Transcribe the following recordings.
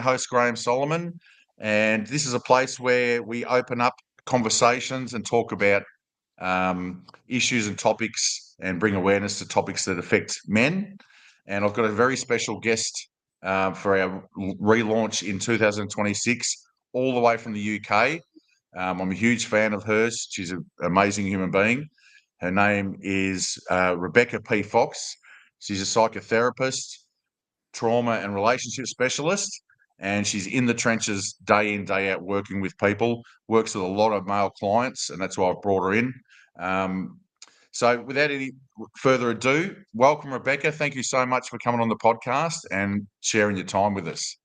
host, Graham Solomon, and this is a place where we open up conversations and talk about issues and topics and bring awareness to topics that affect men. And I've got a very special guest for our relaunch in 2026, all the way from the UK. I'm a huge fan of hers. She's an amazing human being. Her name is Rebecca P. Fox. She's a psychotherapist, trauma and relationship specialist, and she's in the trenches day in, day out, working with people, works with a lot of male clients, and that's why I've brought her in. So without any further ado, welcome, Rebecca. Thank you so much for coming on the podcast and sharing your time with us.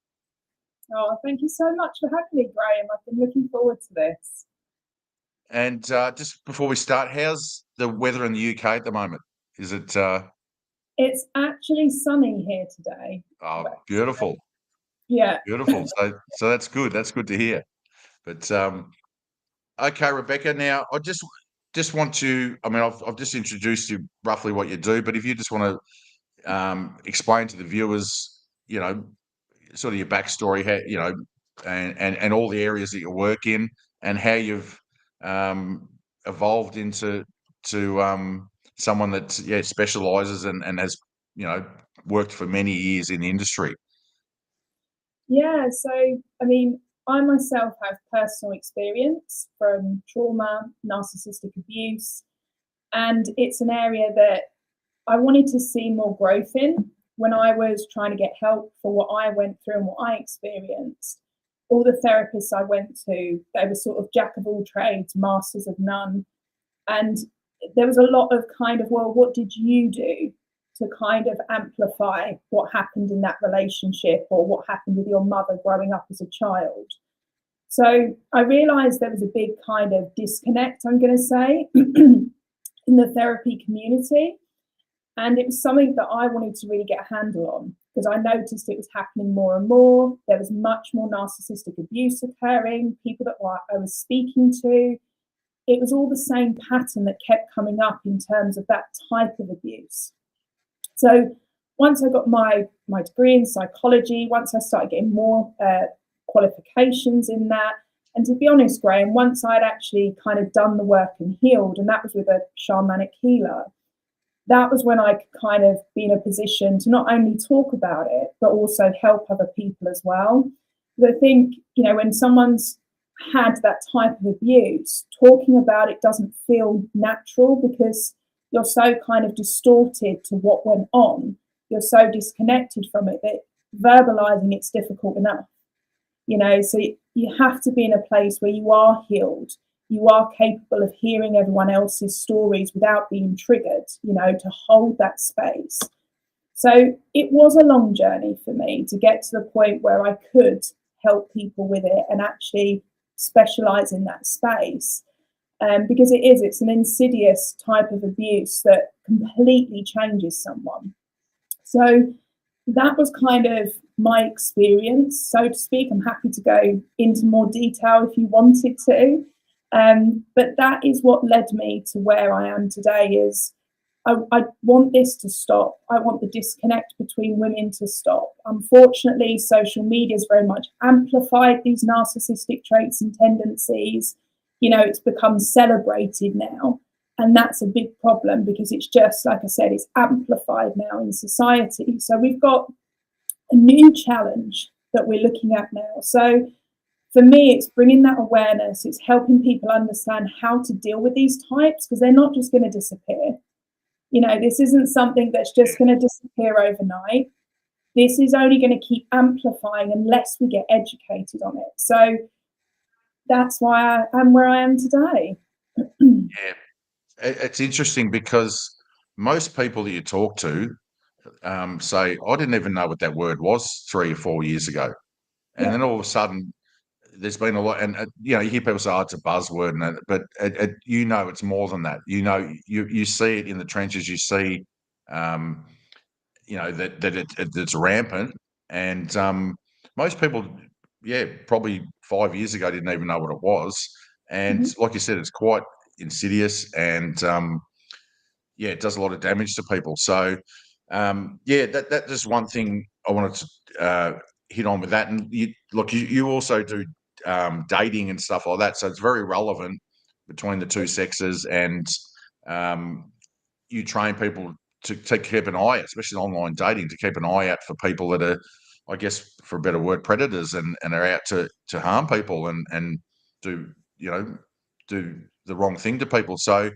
Oh, thank you so much for having me, Graham. I've been looking forward to this. And just before we start, how's the weather in the UK at the moment? Is it... It's actually sunny here today. Oh, beautiful. Yeah. Beautiful. So that's good. That's good to hear. But okay, Rebecca. Now I just want to. I mean, I've just introduced you roughly what you do, but if you just want to explain to the viewers, sort of your backstory, how, and all the areas that you work in, and how you've evolved into someone that specializes and has worked for many years in the industry. Yeah, so I mean, I myself have personal experience from trauma, narcissistic abuse, and it's an area that I wanted to see more growth in. When I was trying to get help for what I went through and what I experienced, all the therapists I went to, they were sort of jack of all trades, masters of none. And there was a lot of kind of, well, what did you do to kind of amplify what happened in that relationship or what happened with your mother growing up as a child? So I realized there was a big kind of disconnect, I'm going to say, in the therapy community. And it was something that I wanted to really get a handle on because I noticed it was happening more and more. There was much more narcissistic abuse occurring, people that I was speaking to. It was all the same pattern that kept coming up in terms of that type of abuse. So once I got my degree in psychology, once I started getting more qualifications in that, and to be honest, Graham, once I'd actually kind of done the work and healed, and that was with a shamanic healer, that was when I could kind of be in a position to not only talk about it, but also help other people as well. Because I think, when someone's had that type of abuse, talking about it doesn't feel natural because you're so kind of distorted to what went on. You're so disconnected from it that verbalizing it's difficult enough. So you have to be in a place where you are healed. You are capable of hearing everyone else's stories without being triggered, to hold that space. So it was a long journey for me to get to the point where I could help people with it and actually specialize in that space. Because it's an insidious type of abuse that completely changes someone. So that was kind of my experience, so to speak. I'm happy to go into more detail if you wanted to. But that is what led me to where I am today is I want this to stop. I want the disconnect between women to stop. Unfortunately, social media has very much amplified these narcissistic traits and tendencies. It's become celebrated now. And that's a big problem because it's just, like I said, it's amplified now in society. So we've got a new challenge that we're looking at now. So for me, it's bringing that awareness. It's helping people understand how to deal with these types because they're not just going to disappear. This isn't something that's just going to disappear overnight. This is only going to keep amplifying unless we get educated on it. So that's why I am where I am today. Yeah, it's interesting because most people that you talk to say, I didn't even know what that word was 3 or 4 years ago. And then all of a sudden, there's been a lot, and you hear people say, "Oh, it's a buzzword," but it's more than that. You see it in the trenches. You see, that it's rampant, and most people, probably 5 years ago didn't even know what it was. And like you said, it's quite insidious, and it does a lot of damage to people. So, that's just one thing I wanted to hit on with that. And you also do dating and stuff like that, so it's very relevant between the two sexes. And you train people to keep an eye, especially online dating, to keep an eye out for people that are, I guess, for a better word, predators, and are out to harm people and do do the wrong thing to people. So,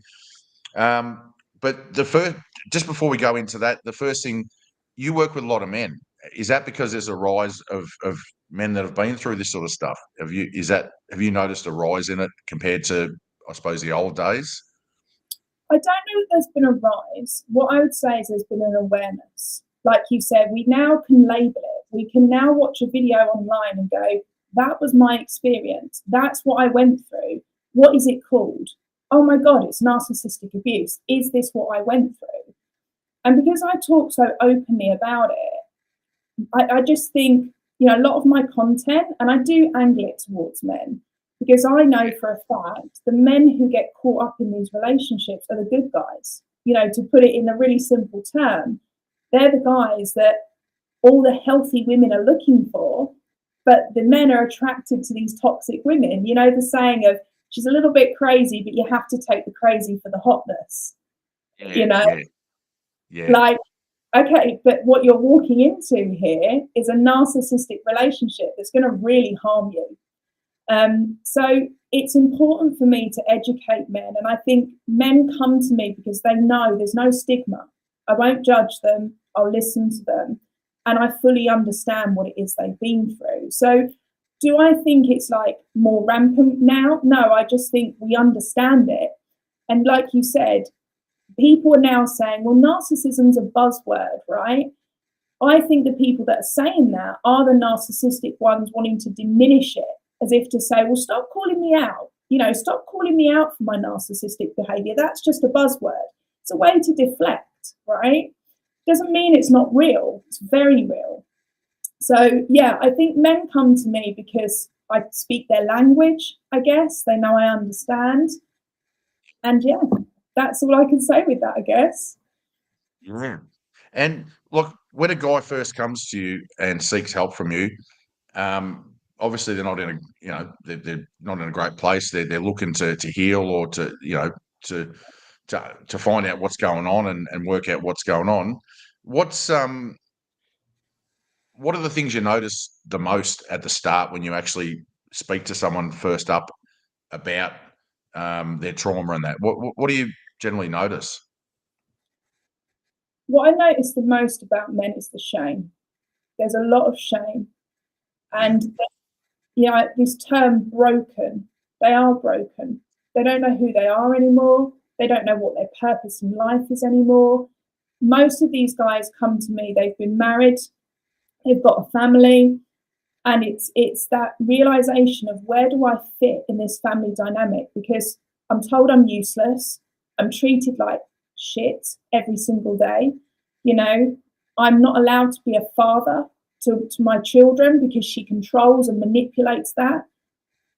but just before we go into that, the first thing, you work with a lot of men. Is that because there's a rise of men that have been through this sort of stuff? Have you noticed a rise in it compared to, I suppose, the old days? I don't know if there's been a rise. What I would say is there's been an awareness. Like you said, we now can label it. We can now watch a video online and go, that was my experience. That's what I went through. What is it called? Oh my God, it's narcissistic abuse. Is this what I went through? And because I talk so openly about it, I just think, a lot of my content, and I do angle it towards men, because I know for a fact the men who get caught up in these relationships are the good guys. To put it in a really simple term, they're the guys that all the healthy women are looking for, but the men are attracted to these toxic women. The saying of, she's a little bit crazy, but you have to take the crazy for the hotness. Yeah. Like, okay, but what you're walking into here is a narcissistic relationship that's going to really harm you. So it's important for me to educate men. And I think men come to me because they know there's no stigma. I won't judge them. I'll listen to them. And I fully understand what it is they've been through. So do I think it's like more rampant now? No, I just think we understand it. And like you said, people are now saying, well, narcissism's a buzzword, right? I think the people that are saying that are the narcissistic ones wanting to diminish it, as if to say, well, stop calling me out. Stop calling me out for my narcissistic behavior. That's just a buzzword. It's a way to deflect, right? Doesn't mean it's not real. It's very real. So, yeah, I think men come to me because I speak their language, I guess. They know I understand. And yeah, that's all I can say with that, I guess. Yeah. And look, when a guy first comes to you and seeks help from you, obviously they're not in they're not in a great place. They're looking to heal, or to find out what's going on and work out what's going on. What are the things you notice the most at the start when you actually speak to someone first up about their trauma and that? What do you generally notice? What I notice the most about men is the shame. There's a lot of shame. And this term broken, they are broken. They don't know who they are anymore. They don't know what their purpose in life is anymore. Most of these guys come to me, they've been married, they've got a family, and it's that realization of, where do I fit in this family dynamic? Because I'm told I'm useless. I'm treated like shit every single day. I'm not allowed to be a father to my children because she controls and manipulates that.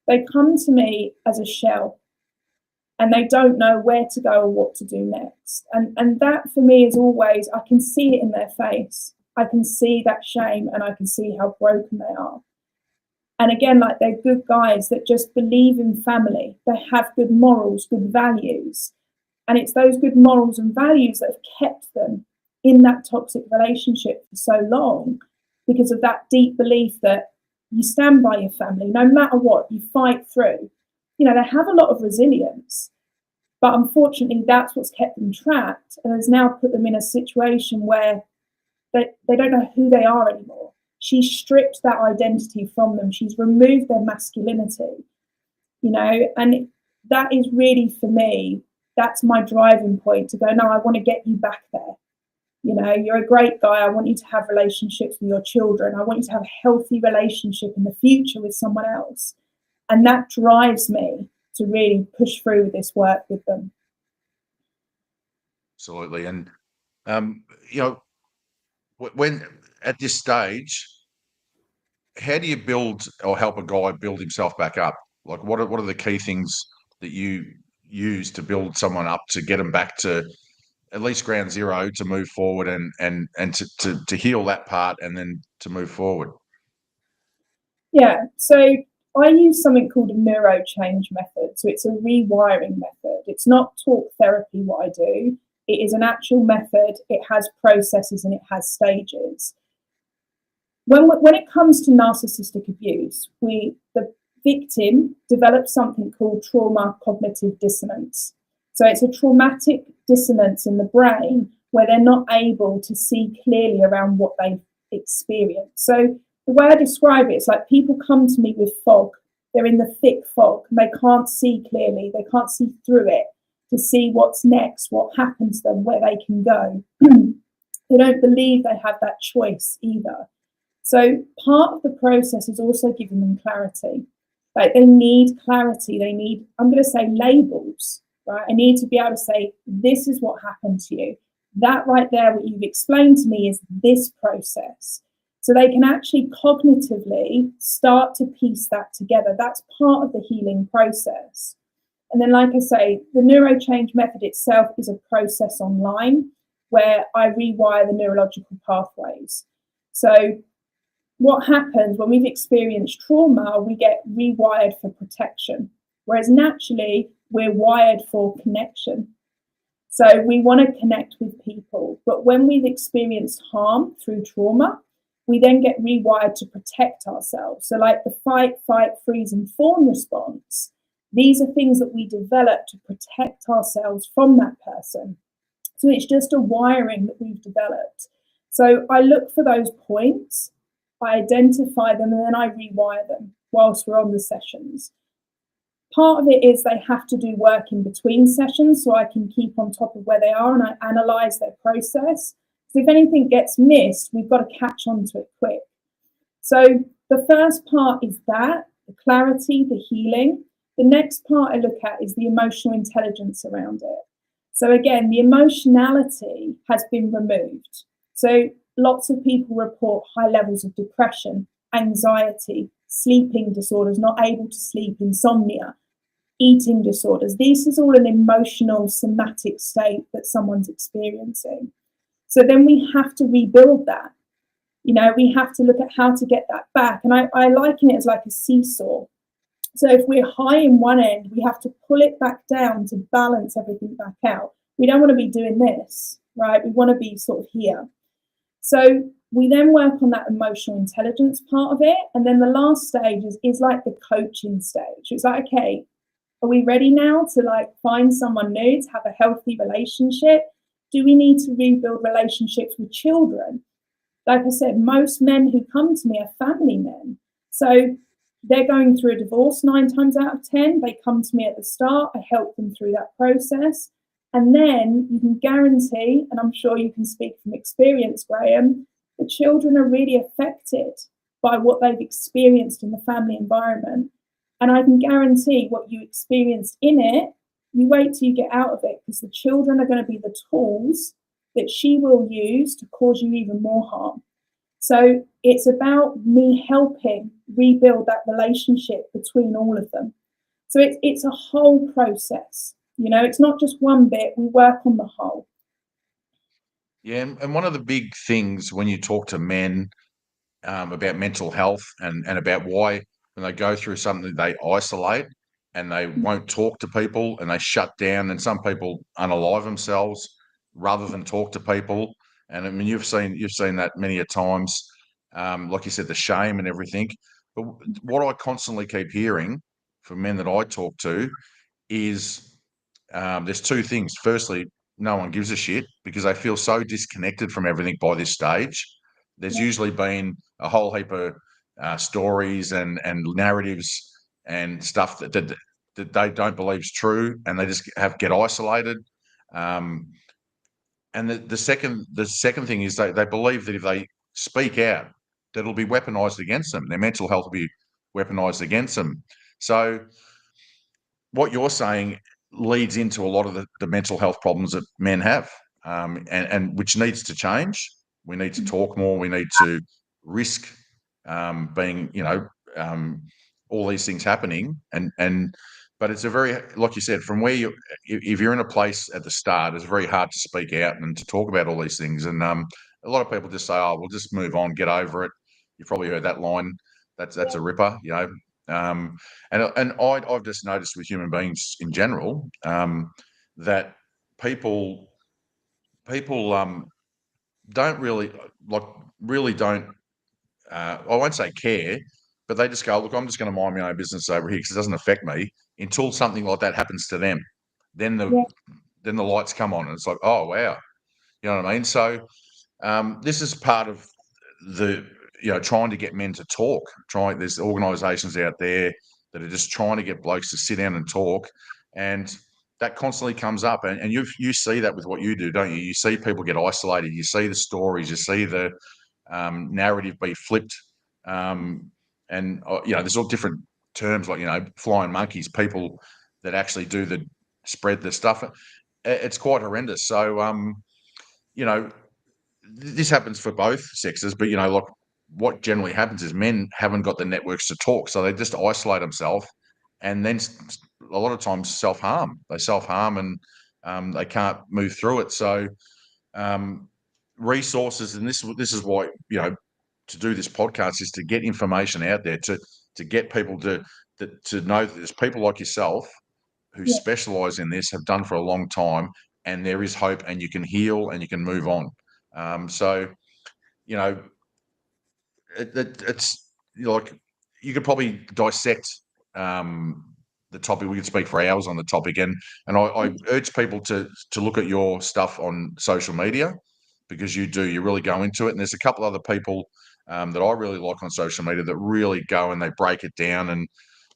They come to me as a shell, and they don't know where to go or what to do next. And that for me is always, I can see it in their face. I can see that shame, and I can see how broken they are. And again, like, they're good guys that just believe in family. They have good morals, good values. And it's those good morals and values that have kept them in that toxic relationship for so long, because of that deep belief that you stand by your family, no matter what, you fight through. They have a lot of resilience, but unfortunately that's what's kept them trapped, and has now put them in a situation where they don't know who they are anymore. She's stripped that identity from them. She's removed their masculinity, and that is really, for me, that's my driving point, to go, no, I want to get you back there. You're a great guy. I want you to have relationships with your children. I want you to have a healthy relationship in the future with someone else. And that drives me to really push through this work with them. Absolutely. And, when at this stage, how do you build or help a guy build himself back up? Like, what are the key things that you use to build someone up, to get them back to at least ground zero, to move forward and to heal that part, and then to move forward? Yeah, so I use something called a neuro change method. So it's a rewiring method. It's not talk therapy, what I do. It is an actual method. It has processes and it has stages. When it comes to narcissistic abuse, the victim develops something called trauma cognitive dissonance. So it's a traumatic dissonance in the brain where they're not able to see clearly around what they've experienced. So the way I describe it is like people come to me with fog. They're in the thick fog and they can't see clearly. They can't see through it to see what's next, what happens to them, where they can go. They don't believe they have that choice either. So part of the process is also giving them clarity. Like they need clarity. They need, I'm going to say labels, right? I need to be able to say, this is what happened to you. That right there, what you've explained to me is this process. So they can actually cognitively start to piece that together. That's part of the healing process. And then, like I say, the neurochange method itself is a process online where I rewire the neurological pathways. So what happens when we've experienced trauma, we get rewired for protection, whereas naturally we're wired for connection. So we want to connect with people, but when we've experienced harm through trauma, we then get rewired to protect ourselves. So like the fight, freeze and fawn response, these are things that we develop to protect ourselves from that person. So it's just a wiring that we've developed. So I look for those points, I identify them, and then I rewire them whilst we're on the sessions. Part of it is they have to do work in between sessions so I can keep on top of where they are and I analyse their process. So if anything gets missed, we've got to catch on to it quick. So the first part is that, the clarity, the healing. The next part I look at is the emotional intelligence around it. So again, the emotionality has been removed. So lots of people report high levels of depression, anxiety, sleeping disorders, not able to sleep, insomnia, eating disorders. This is all an emotional somatic state that someone's experiencing. So then we have to rebuild that. You know, we have to look at how to get that back. And I liken it as like a seesaw. So if we're high in one end, we have to pull it back down to balance everything back out. We don't want to be doing this, right? We want to be sort of here. So we then work on that emotional intelligence part of it. And then the last stage is like the coaching stage. It's like, okay, are we ready now to like find someone new, to have a healthy relationship? Do we need to rebuild relationships with children? Like I said, most men who come to me are family men. So they're going through a divorce 9 times out of 10. They come to me at the start. I help them through that process. And then you can guarantee, and I'm sure you can speak from experience, Graham, the children are really affected by what they've experienced in the family environment. And I can guarantee what you experienced in it, you wait till you get out of it, because the children are going to be the tools that she will use to cause you even more harm. So it's about me helping rebuild that relationship between all of them. So it's a whole process. You know, it's not just one bit. We work on the whole. Yeah, and one of the big things when you talk to men about mental health and about why when they go through something they isolate and they won't talk to people and they shut down, and some people unalive themselves rather than talk to people. And I mean, you've seen that many a times, like you said, the shame and everything. But what I constantly keep hearing from men that I talk to is there's two things. Firstly, no one gives a shit because they feel so disconnected from everything by this stage. There's usually been a whole heap of stories and narratives and stuff that they don't believe is true, and they just get isolated. And the second thing is they believe that if they speak out, that it'll be weaponized against them. Their mental health will be weaponized against them. So what you're saying leads into a lot of the mental health problems that men have, and which needs to change. We need to talk more. We need to risk being, all these things happening, but it's a very, like you said, from where if you're in a place at the start, it's very hard to speak out and to talk about all these things. And a lot of people just say, "Oh, we'll just move on, get over it." You've probably heard that line. That's a ripper, you know. And I've just noticed with human beings in general that people don't really don't. I won't say care, but they just go, look, I'm just going to mind my own business over here because it doesn't affect me until something like that happens to them. Then Yeah, the lights come on and it's like, oh wow, you know what I mean? So this is part of the trying to get men to talk. There's organisations out there that are just trying to get blokes to sit down and talk, and that constantly comes up. And you see that with what you do, don't you? You see people get isolated. You see the stories. You see the narrative be flipped, and there's all different terms like flying monkeys, people that actually do the spread the stuff. It's quite horrendous. So you know this happens for both sexes, but like what generally happens is men haven't got the networks to talk, so they just isolate themselves, and then a lot of times self-harm. They self-harm, and they can't move through it. So resources, and this is why to do this podcast is to get information out there, to get people to know that there's people like yourself who yeah, specialize in this, have done for a long time, and there is hope, and you can heal and you can move on. So you know, it's like you could probably dissect the topic. We could speak for hours on the topic, and I urge people to look at your stuff on social media because you really go into it. And there's a couple other people that I really like on social media that really go and they break it down. And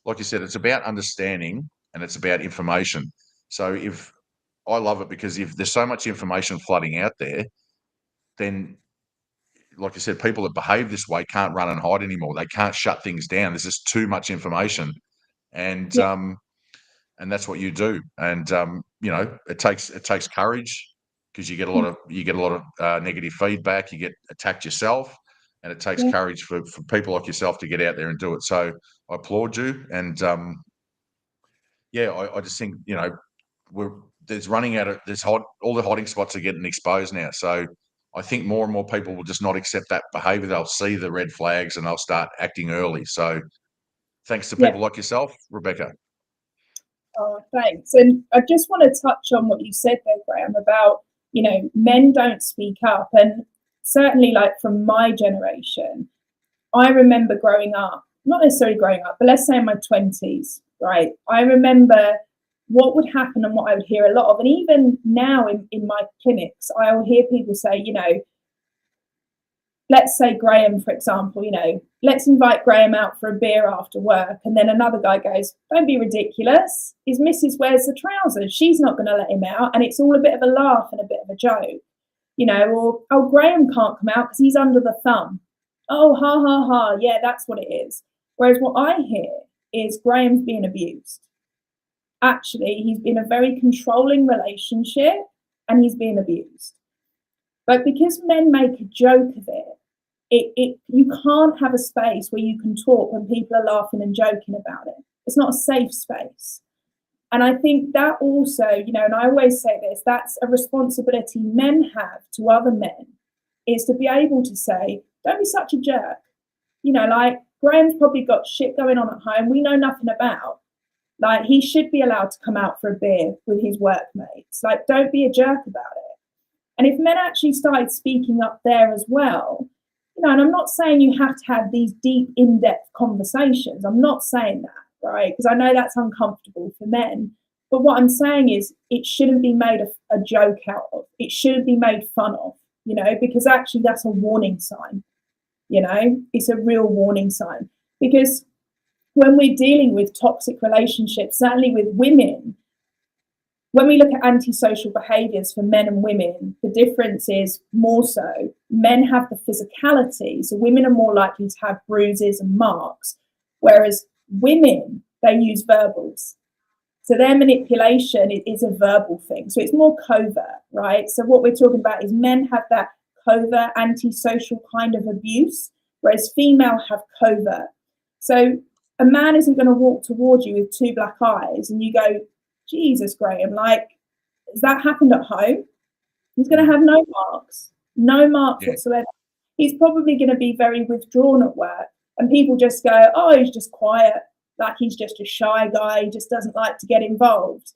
like you said, it's about understanding and it's about information. So if I love it because if there's so much information flooding out there, then like I said, people that behave this way can't run and hide anymore. They can't shut things down. There's just too much information, and yeah, that's what you do. And it takes courage because you get a lot of negative feedback. You get attacked yourself, and it takes yeah, courage for people like yourself to get out there and do it. So I applaud you, and I just think there's running out of all the hiding spots are getting exposed now. So I think more and more people will just not accept that behaviour. They'll see the red flags and they'll start acting early. So thanks to yeah. people like yourself, Rebecca. Oh, thanks. And I just want to touch on what you said there, Graham, about, men don't speak up. And certainly, like from my generation, I remember growing up, not necessarily growing up, but let's say in my 20s, right? I remember what would happen and what I would hear a lot of. And even now in my clinics, I will hear people say, let's say Graham, for example, let's invite Graham out for a beer after work. And then another guy goes, don't be ridiculous. His missus wears the trousers. She's not going to let him out. And it's all a bit of a laugh and a bit of a joke, or, oh, Graham can't come out because he's under the thumb. Oh, ha, ha, ha. Yeah, that's what it is. Whereas what I hear is Graham's being abused. Actually, he's been a very controlling relationship and he's being abused. But because men make a joke of it, you can't have a space where you can talk when people are laughing and joking about it. It's not a safe space. And I think that also, and I always say this, that's a responsibility men have to other men, is to be able to say, don't be such a jerk. Like Graham's probably got shit going on at home we know nothing about. Like he should be allowed to come out for a beer with his workmates. Like, don't be a jerk about it. And if men actually started speaking up there as well, and I'm not saying you have to have these deep, in-depth conversations. I'm not saying that, right? Because I know that's uncomfortable for men. But what I'm saying is it shouldn't be made a joke out of. It shouldn't be made fun of, because actually that's a warning sign. It's a real warning sign. Because when we're dealing with toxic relationships, certainly with women, when we look at antisocial behaviours for men and women, the difference is more so men have the physicality. So women are more likely to have bruises and marks, whereas women, they use verbals. So their manipulation is a verbal thing. So it's more covert, right? So what we're talking about is men have that covert antisocial kind of abuse, whereas female have covert. So a man isn't going to walk towards you with two black eyes and you go, Jesus, Graham, like, has that happened at home? He's going to have no marks Yeah. whatsoever. He's probably going to be very withdrawn at work. And people just go, oh, he's just quiet, like he's just a shy guy, he just doesn't like to get involved.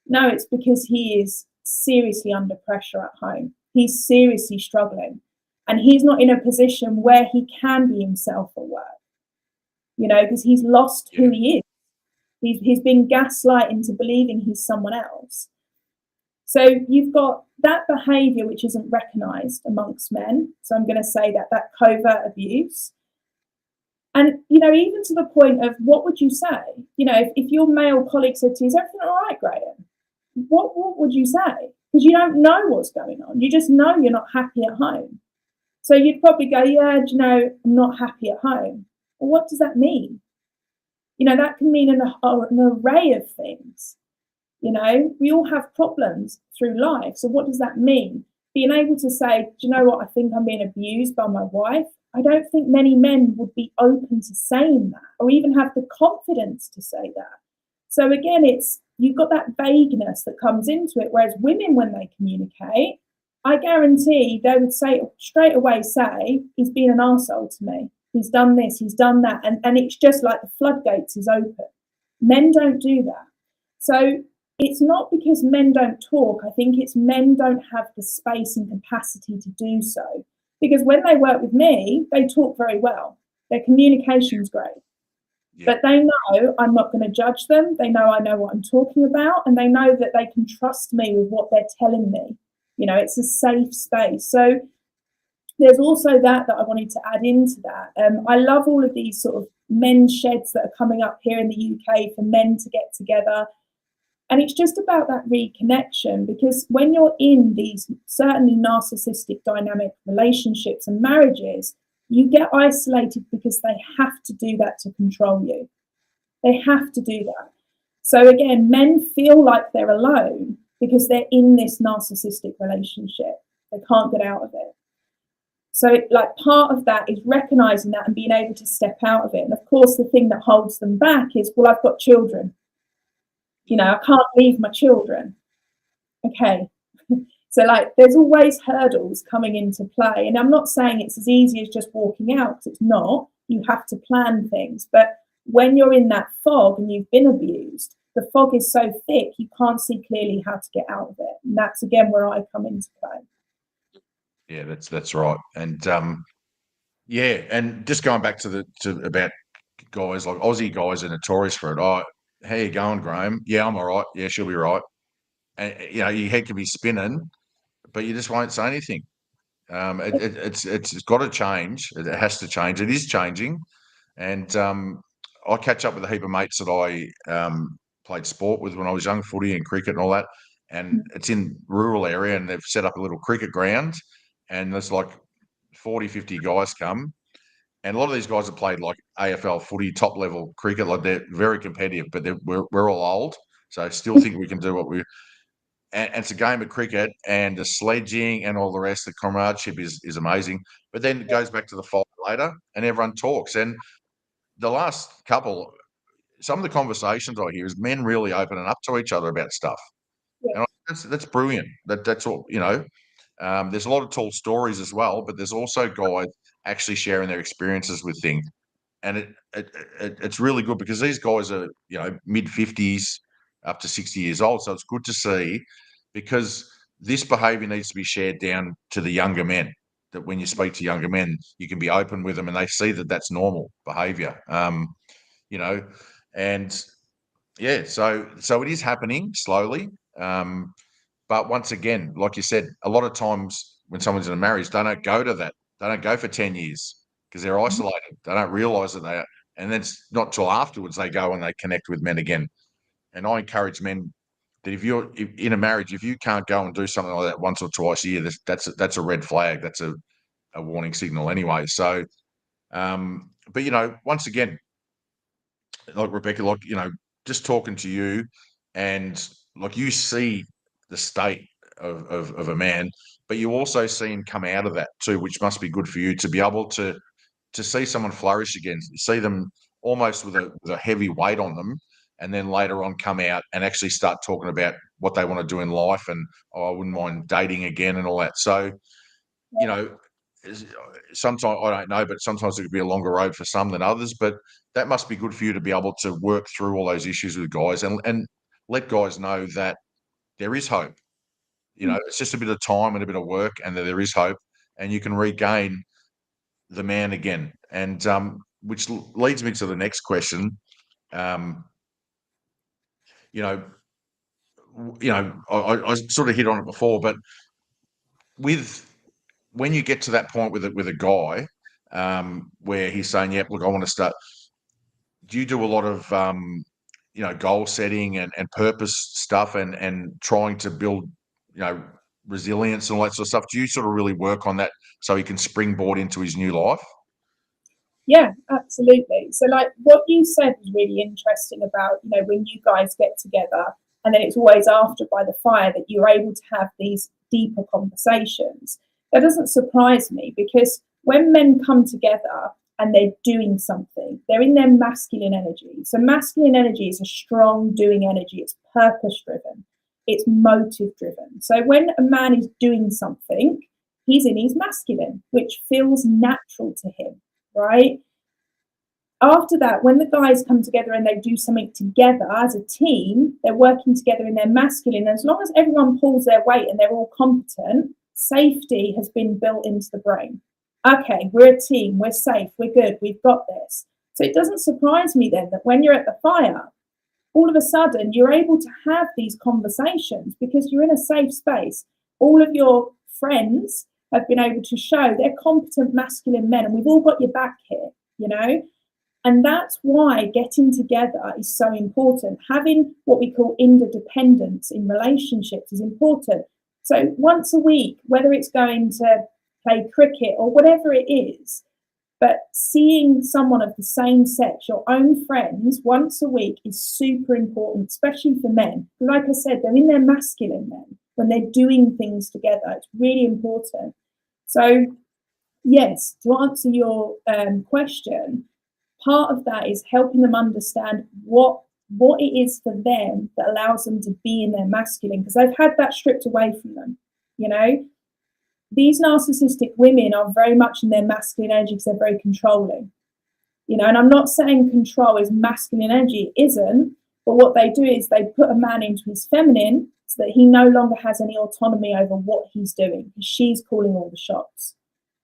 No, it's because he is seriously under pressure at home. He's seriously struggling. And he's not in a position where he can be himself at work, because he's lost who he is. He's been gaslighted into believing he's someone else. So you've got that behaviour which isn't recognised amongst men. So I'm going to say that covert abuse. And, even to the point of what would you say? If your male colleague said to you, is everything all right, Graham? What would you say? Because you don't know what's going on. You just know you're not happy at home. So you'd probably go, yeah, I'm not happy at home. Well, what does that mean? That can mean an array of things. We all have problems through life. So what does that mean? Being able to say, do you know what? I think I'm being abused by my wife. I don't think many men would be open to saying that or even have the confidence to say that. So again, you've got that vagueness that comes into it, whereas women, when they communicate, I guarantee they would straight away say, he's been an arsehole to me. He's done this, he's done that. And it's just like the floodgates is open. Men don't do that. So it's not because men don't talk. I think it's men don't have the space and capacity to do so. Because when they work with me, they talk very well. Their communication's great. Yeah. But they know I'm not going to judge them. They know I know what I'm talking about. And they know that they can trust me with what they're telling me. It's a safe space. So there's also that I wanted to add into that. I love all of these sort of men's sheds that are coming up here in the UK for men to get together. And it's just about that reconnection, because when you're in these certainly narcissistic dynamic relationships and marriages, you get isolated because they have to do that to control you. They have to do that. So again, men feel like they're alone because they're in this narcissistic relationship. They can't get out of it. So part of that is recognizing that and being able to step out of it. And of course, the thing that holds them back is, well, I've got children. I can't leave my children. Okay. So there's always hurdles coming into play. And I'm not saying it's as easy as just walking out, because it's not. You have to plan things. But when you're in that fog and you've been abused, the fog is so thick, you can't see clearly how to get out of it. And that's, again, where I come into play. Yeah, that's right. And, and just going back to about guys, like Aussie guys are notorious for it. Oh, how you going, Graham? Yeah, I'm all right. Yeah, she'll be right. And, your head can be spinning, but you just won't say anything. It's got to change. It has to change. It is changing. And I catch up with a heap of mates that I played sport with when I was young, footy and cricket and all that. And it's in rural area, and they've set up a little cricket ground, and there's 40, 50 guys come. And a lot of these guys have played AFL footy, top level cricket. They're very competitive, but we're all old, so I still think we can do what we. And it's a game of cricket, and the sledging and all the rest. The comradeship is amazing. But then it goes back to the fight later, and everyone talks. And the last couple, some of the conversations I hear is men really opening up to each other about stuff. Yeah. And that's brilliant. That's all. There's a lot of tall stories as well, but there's also guys actually sharing their experiences with things. And it's really good, because these guys are, mid-50s up to 60 years old. So it's good to see, because this behaviour needs to be shared down to the younger men, that when you speak to younger men, you can be open with them and they see that that's normal behaviour, and yeah, so it is happening slowly. But once again, like you said, a lot of times when someone's in a marriage, they don't go to that. They don't go for 10 years because they're isolated. They don't realise that they are. And then it's not till afterwards they go and they connect with men again. And I encourage men that if you're in a marriage, if you can't go and do something like that once or twice a year, that's a red flag. That's a warning signal anyway. So, but, once again, like Rebecca, just talking to you, and you see the state of a man, but you also see him come out of that too, which must be good for you to be able to see someone flourish again, see them almost with a heavy weight on them, and then later on come out and actually start talking about what they want to do in life, and I wouldn't mind dating again and all that. So, sometimes I don't know, but sometimes it could be a longer road for some than others. But that must be good for you to be able to work through all those issues with guys and let guys know that there is hope. It's just a bit of time and a bit of work, and that there is hope, and you can regain the man again. And which leads me to the next question. Um, you know, I sort of hit on it before, but with when you get to that point with a guy, where he's saying, "Yep, look, I want to start." Do you do a lot of goal setting and purpose stuff and trying to build resilience and all that sort of stuff? Do you sort of really work on that so he can springboard into his new life? Yeah, absolutely. So like what you said was really interesting about, when you guys get together and then it's always after by the fire that you're able to have these deeper conversations. That doesn't surprise me, because when men come together and they're doing something, they're in their masculine energy. So masculine energy is a strong doing energy. It's purpose driven. It's motive driven. So when a man is doing something, he's in his masculine, which feels natural to him. Right? After that, when the guys come together and they do something together as a team, they're working together in their masculine. As long as everyone pulls their weight and they're all competent, safety has been built into the brain. Okay, we're a team, we're safe, we're good, we've got this. So it doesn't surprise me then that when you're at the fire, all of a sudden you're able to have these conversations because you're in a safe space. All of your friends have been able to show they're competent masculine men, and we've all got your back here, and that's why getting together is so important. Having what we call interdependence in relationships is important. So once a week, whether it's going to play cricket or whatever it is, but seeing someone of the same sex, your own friends, once a week is super important, especially for men. Like I said, they're in their masculine then when they're doing things together. It's really important. So, yes, to answer your question, part of that is helping them understand what it is for them that allows them to be in their masculine, because they've had that stripped away from them. These narcissistic women are very much in their masculine energy because they're very controlling. And I'm not saying control is masculine energy, it isn't, but what they do is they put a man into his feminine so that he no longer has any autonomy over what he's doing, because she's calling all the shots,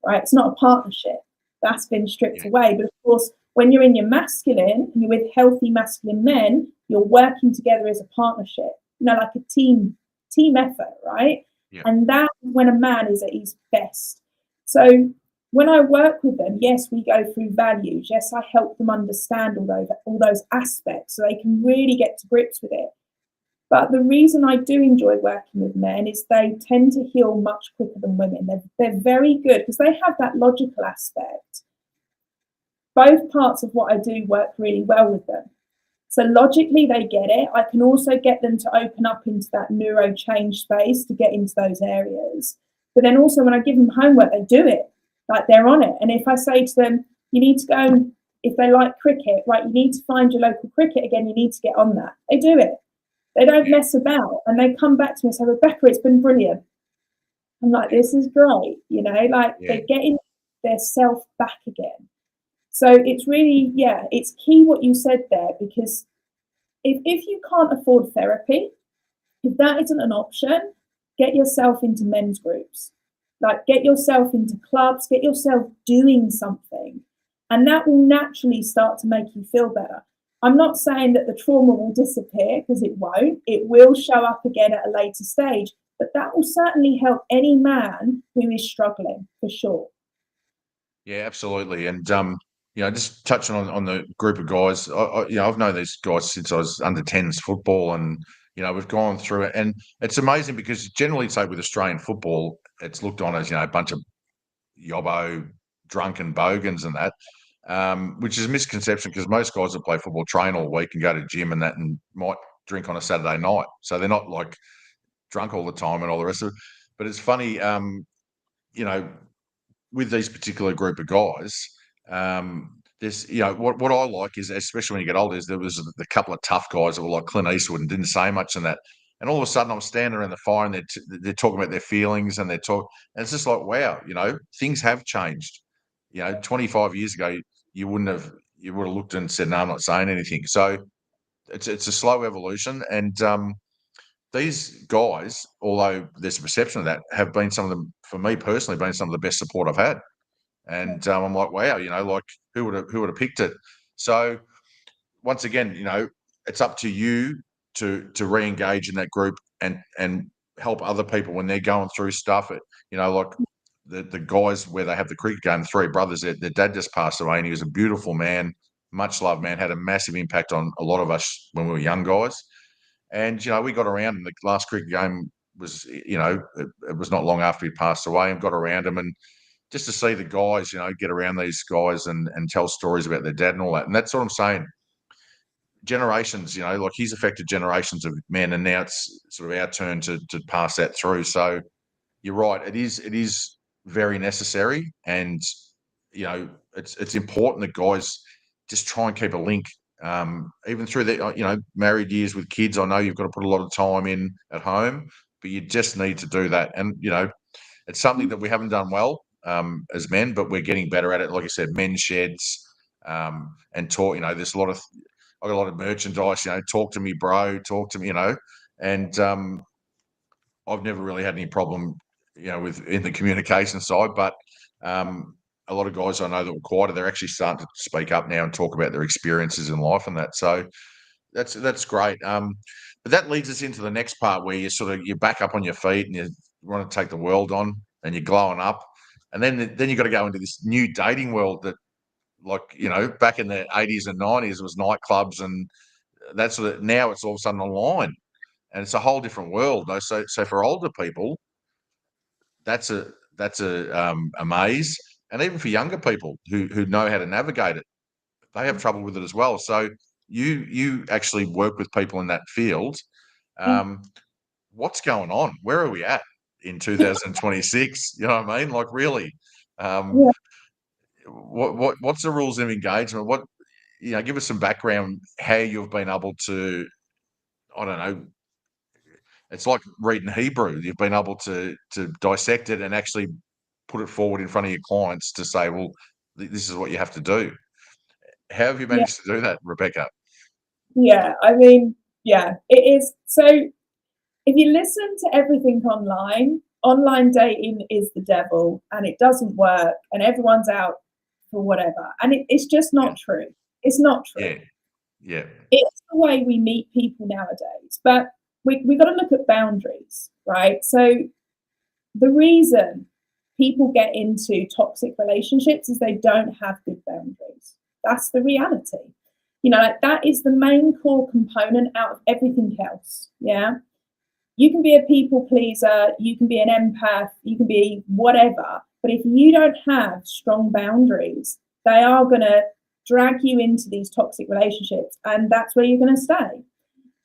right? It's not a partnership. That's been stripped away. But of course, when you're in your masculine and you're with healthy masculine men, you're working together as a partnership, like a team effort, right? Yeah. And that's when a man is at his best. So when I work with them, yes, we go through values. Yes, I help them understand all those aspects so they can really get to grips with it. But the reason I do enjoy working with men is they tend to heal much quicker than women. They're very good because they have that logical aspect. Both parts of what I do work really well with them. So logically, they get it. I can also get them to open up into that neuro change space to get into those areas. But then also when I give them homework, they do it. Like they're on it. And if I say to them, you need to go and, if they like cricket, right, you need to find your local cricket again, you need to get on that. They do it. They don't mess about. And they come back to me and say, Rebecca, it's been brilliant. I'm like, this is great. They're getting their self back again. So it's really, it's key what you said there, because if you can't afford therapy, if that isn't an option, get yourself into men's groups. Like get yourself into clubs, get yourself doing something. And that will naturally start to make you feel better. I'm not saying that the trauma will disappear, because it won't. It will show up again at a later stage. But that will certainly help any man who is struggling, for sure. Yeah, absolutely. And just touching on the group of guys, I've known these guys since I was under 10s football, and we've gone through it, and it's amazing because generally, say with Australian football, it's looked on as a bunch of yobbo, drunken bogans and that, which is a misconception, because most guys that play football train all week and go to gym and that, and might drink on a Saturday night, so they're not like drunk all the time and all the rest of it. But it's funny, with these particular group of guys. There's, what I like is, especially when you get older, is there was a couple of tough guys that were like Clint Eastwood and didn't say much in that. And all of a sudden, I'm standing around the fire, and they're talking about their feelings, and and it's just like, wow, things have changed. 25 years ago, you would have looked and said, no, I'm not saying anything. So it's a slow evolution, and these guys, although there's a perception of that, have been some of them, for me personally, been some of the best support I've had. And I'm like, wow, like who would have picked it? So once again, it's up to you to re-engage in that group and help other people when they're going through stuff. Like the guys where they have the cricket game, three brothers, their dad just passed away, and he was a beautiful man, much loved man, had a massive impact on a lot of us when we were young guys. And we got around him. The last cricket game was, it was not long after he passed away, and got around him, and just to see the guys, get around these guys and tell stories about their dad and all that. And that's what I'm saying. Generations, like he's affected generations of men, and now it's sort of our turn to pass that through. So you're right. It is very necessary, and it's important that guys just try and keep a link, even through the married years with kids. I know you've got to put a lot of time in at home, but you just need to do that. And it's something that we haven't done well as men, but we're getting better at it. Like I said, men's sheds, and talk. There's I got a lot of merchandise. Talk to me, bro. Talk to me. And I've never really had any problem, with in the communication side. But a lot of guys I know that were quieter, they're actually starting to speak up now and talk about their experiences in life and that. So that's great. But that leads us into the next part where you're back up on your feet, and you want to take the world on, and you're glowing up, and then you got to go into this new dating world that, like, back in the 80s and 90s, it was nightclubs and that sort of. Now it's all of a sudden online, and it's a whole different world. Though. So for older people, that's a maze, and even for younger people who know how to navigate it, they have trouble with it as well. So you actually work with people in that field. What's going on? Where are we at in 2026? You know what I mean? Like, really, Yeah. what's the rules of engagement? What, give us some background how you've been able to, I don't know, it's like reading Hebrew. You've been able to dissect it and actually put it forward in front of your clients to say, well, this is what you have to do. How have you Yeah. managed to do that, Rebecca? Yeah. I mean, yeah, it is. So if you listen to everything online dating is the devil, and it doesn't work, and everyone's out for whatever. And it's just not true. It's not true. Yeah. Yeah. It's the way we meet people nowadays. But we got to look at boundaries, right? So the reason people get into toxic relationships is they don't have good boundaries. That's the reality. Like, that is the main core component out of everything else. Yeah. You can be a people pleaser, you can be an empath, you can be whatever. But if you don't have strong boundaries, they are going to drag you into these toxic relationships, and that's where you're going to stay.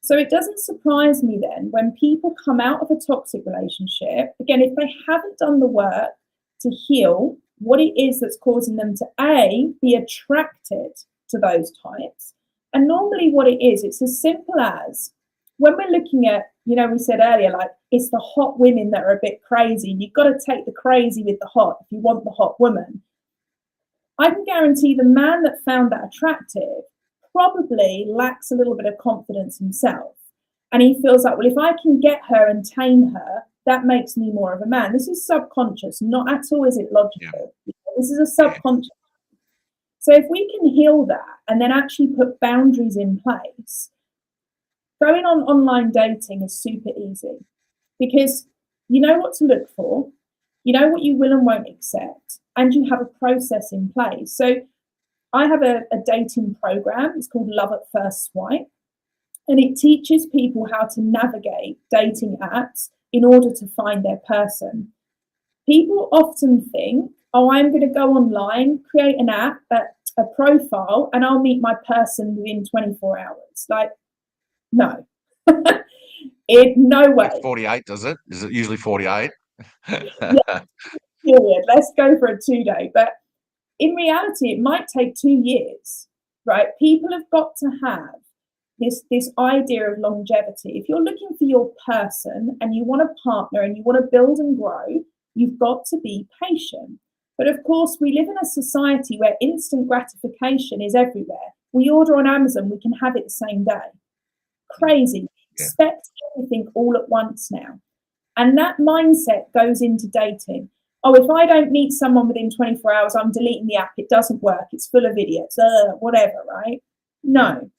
So it doesn't surprise me then when people come out of a toxic relationship, again, if they haven't done the work to heal what it is that's causing them to be attracted to those types. And normally what it is, it's as simple as, when we're looking at, we said earlier, like, it's the hot women that are a bit crazy. You've got to take the crazy with the hot if you want the hot woman. I can guarantee the man that found that attractive probably lacks a little bit of confidence himself. And he feels like, well, if I can get her and tame her, that makes me more of a man. This is subconscious, not at all is it logical. Yeah. This is a subconscious. So if we can heal that and then actually put boundaries in place, going on online dating is super easy, because you know what to look for, you know what you will and won't accept, and you have a process in place. So I have a dating program. It's called Love at First Swipe, and it teaches people how to navigate dating apps in order to find their person. People often think, oh, I'm going to go online, create an app, a profile, and I'll meet my person within 24 hours. Like, no. No way. Like 48, does it? Is it usually 48? Yeah, period. Let's go for a 2-day. But in reality, it might take 2 years, right? People have got to have this idea of longevity. If you're looking for your person and you want a partner and you want to build and grow, you've got to be patient. But of course, we live in a society where instant gratification is everywhere. We order on Amazon, we can have it the same day. Crazy. Expect everything all at once now. And that mindset goes into dating. Oh, if I don't meet someone within 24 hours, I'm deleting the app. It doesn't work. It's full of idiots, whatever, right? No.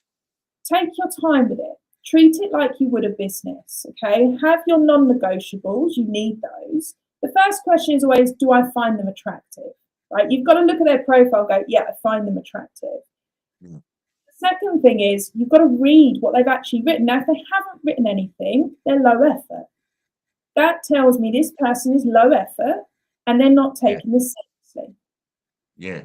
Take your time with it. Treat it like you would a business, okay? Have your non-negotiables. You need those. The first question is always, do I find them attractive? Right? You've got to look at their profile and go, yeah, I find them attractive. The second thing is you've got to read what they've actually written. Now, if they haven't written anything, they're low effort. That tells me this person is low effort and they're not taking this seriously. Yeah.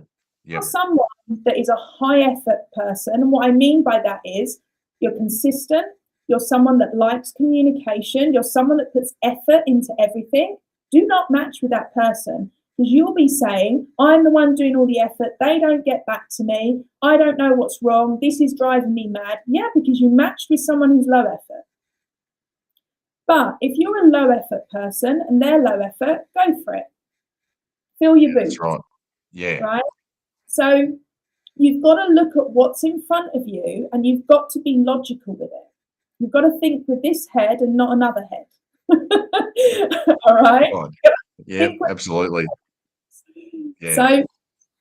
For someone that is a high effort person, and what I mean by that is you're consistent, you're someone that likes communication, you're someone that puts effort into everything. Do not match with that person, because you'll be saying, I'm the one doing all the effort, they don't get back to me, I don't know what's wrong, this is driving me mad. Yeah, because you matched with someone who's low effort. But if you're a low effort person and they're low effort, go for it. Fill your boots. That's right. Yeah. Right? So you've got to look at what's in front of you and you've got to be logical with it. You've got to think with this head and not another head. All right? God. Yeah, absolutely. Yeah. So,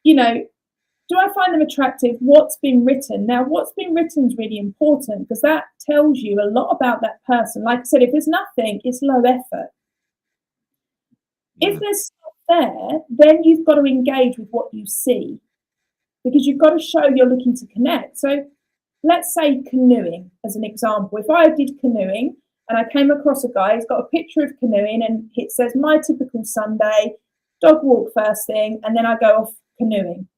do I find them attractive? What's been written? Now, what's been written is really important because that tells you a lot about that person. Like I said, if there's nothing, it's low effort. If there's stuff there, then you've got to engage with what you see because you've got to show you're looking to connect. So let's say canoeing as an example. If I did canoeing and I came across a guy who's got a picture of canoeing and it says my typical Sunday, dog walk first thing, and then I go off canoeing.